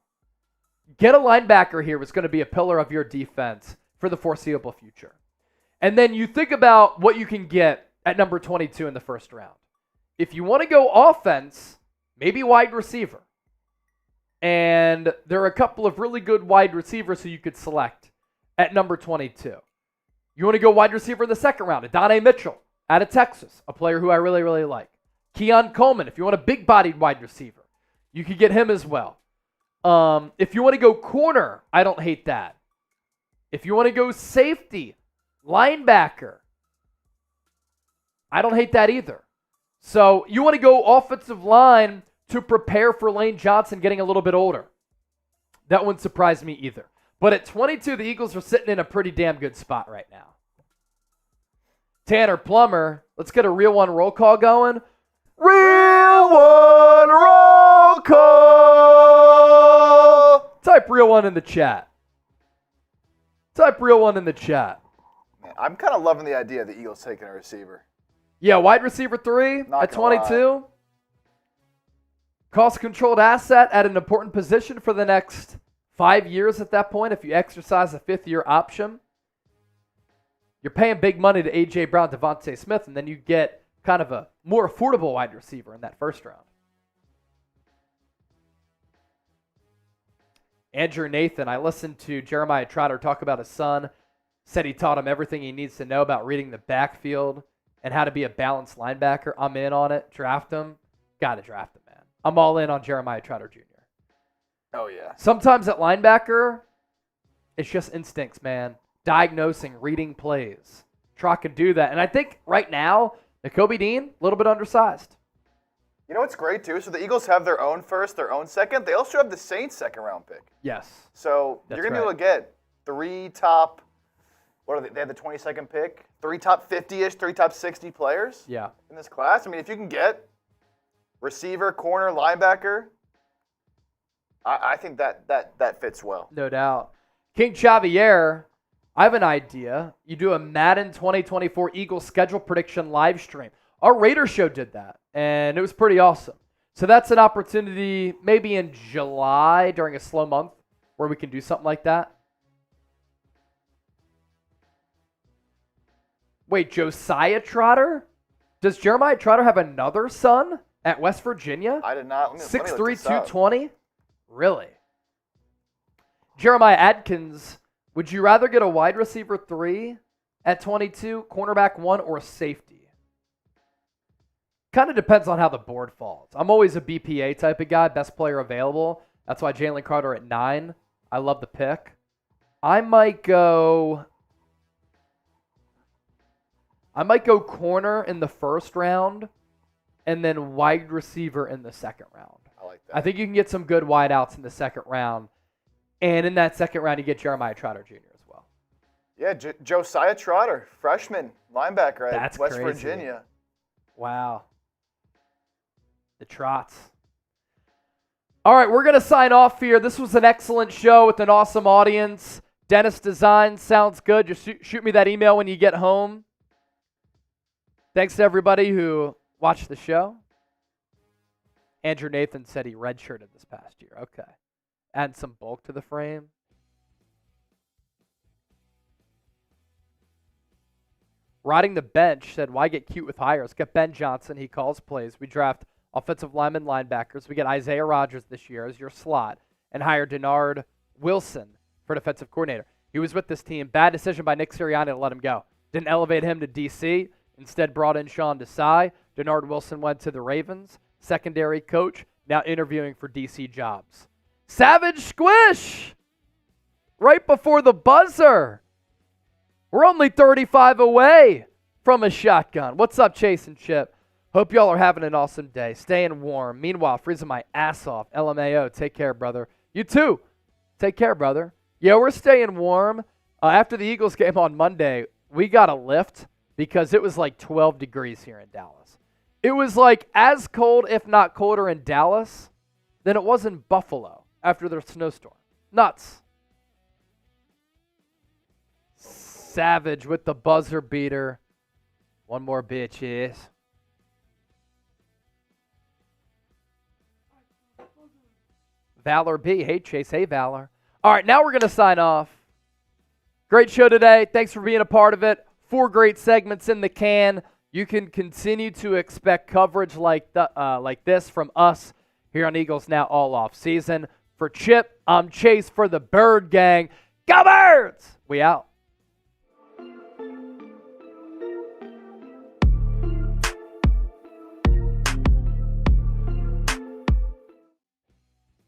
Get a linebacker here who's going to be a pillar of your defense for the foreseeable future. And then you think about what you can get at number 22 in the first round. If you want to go offense, maybe wide receiver. And there are a couple of really good wide receivers who you could select at number 22. You want to go wide receiver in the second round, Adonai Mitchell out of Texas, a player who I really, really like. Keon Coleman, if you want a big-bodied wide receiver, you could get him as well. If you want to go corner, I don't hate that. If you want to go safety, linebacker, I don't hate that either. So you want to go offensive line to prepare for Lane Johnson getting a little bit older. That wouldn't surprise me either. But at 22, the Eagles are sitting in a pretty damn good spot right now. Tanner Plummer, let's get a real one roll call going. Real one roll call. Type real one in the chat. Type real one in the chat. Man, I'm kind of loving the idea of the Eagles taking a receiver. Yeah, wide receiver 3 Not at gonna 22. lie. Cost-controlled asset at an important position for the next 5 years at that point if you exercise a fifth-year option. You're paying big money to A.J. Brown, Devontae Smith, and then you get kind of a more affordable wide receiver in that first round. Andrew Nathan, I listened to Jeremiah Trotter talk about his son. Said he taught him everything he needs to know about reading the backfield and how to be a balanced linebacker. I'm in on it. Draft him. Got to draft him, man. I'm all in on Jeremiah Trotter Jr. Oh, yeah. Sometimes at linebacker, it's just instincts, man. Diagnosing, reading plays. Trout can do that. And I think right now, Nakobe Dean, a little bit undersized. You know what's great, too? So the Eagles have their own first, their own second. They also have the Saints' second-round pick. Yes. So That's you're going to right. be able to get 3 top, what are they? They have the 22nd pick. 3 top 50-ish, 3 top 60 players Yeah. in this class. I mean, if you can get receiver, corner, linebacker, I think that fits well. No doubt. King Xavier, I have an idea. You do a Madden 2024 Eagles schedule prediction live stream. Our Raider show did that, and it was pretty awesome. So that's an opportunity maybe in July during a slow month where we can do something like that. Wait, Josiah Trotter? Does Jeremiah Trotter have another son at West Virginia? I did not. Let me look 6'3", this up. 220? Really? Jeremiah Adkins, would you rather get a wide receiver 3 at 22, cornerback 1, or safety? Kind of depends on how the board falls. I'm always a BPA type of guy, best player available. That's why Jalen Carter at 9. I love the pick. I might go corner in the first round and then wide receiver in the second round. I like that. I think you can get some good wideouts in the second round. And in that second round, you get Jeremiah Trotter Jr. as well. Yeah, Josiah Trotter, freshman linebacker at That's West crazy. Virginia. Wow. The Trots. All right, we're going to sign off here. This was an excellent show with an awesome audience. Dennis Design sounds good. Just shoot me that email when you get home. Thanks to everybody who watched the show. Andrew Nathan said he redshirted this past year. Okay. Add some bulk to the frame. Riding the bench said, why get cute with hires? Get Ben Johnson. He calls plays. We draft offensive linemen, linebackers. We get Isaiah Rodgers this year as your slot and hire Denard Wilson for defensive coordinator. He was with this team. Bad decision by Nick Sirianni to let him go. Didn't elevate him to DC. Instead brought in Sean Desai. Denard Wilson went to the Ravens. Secondary coach. Now interviewing for DC jobs. Savage Squish! Right before the buzzer. We're only 35 away from a shotgun. What's up, Chase and Chip? Hope y'all are having an awesome day. Staying warm. Meanwhile, freezing my ass off. LMAO, take care, brother. You too. Take care, brother. Yeah, we're staying warm. After the Eagles game on Monday, we got a lift because it was like 12 degrees here in Dallas. It was like as cold, if not colder, in Dallas than it was in Buffalo after their snowstorm. Nuts. Savage with the buzzer beater. One more bitches. Valor B. Hey, Chase. Hey, Valor. All right, now we're going to sign off. Great show today. Thanks for being a part of it. 4 great segments in the can. You can continue to expect coverage like this from us here on Eagles Now all off season. For Chip, I'm Chase for the Bird Gang. Go Birds! We out.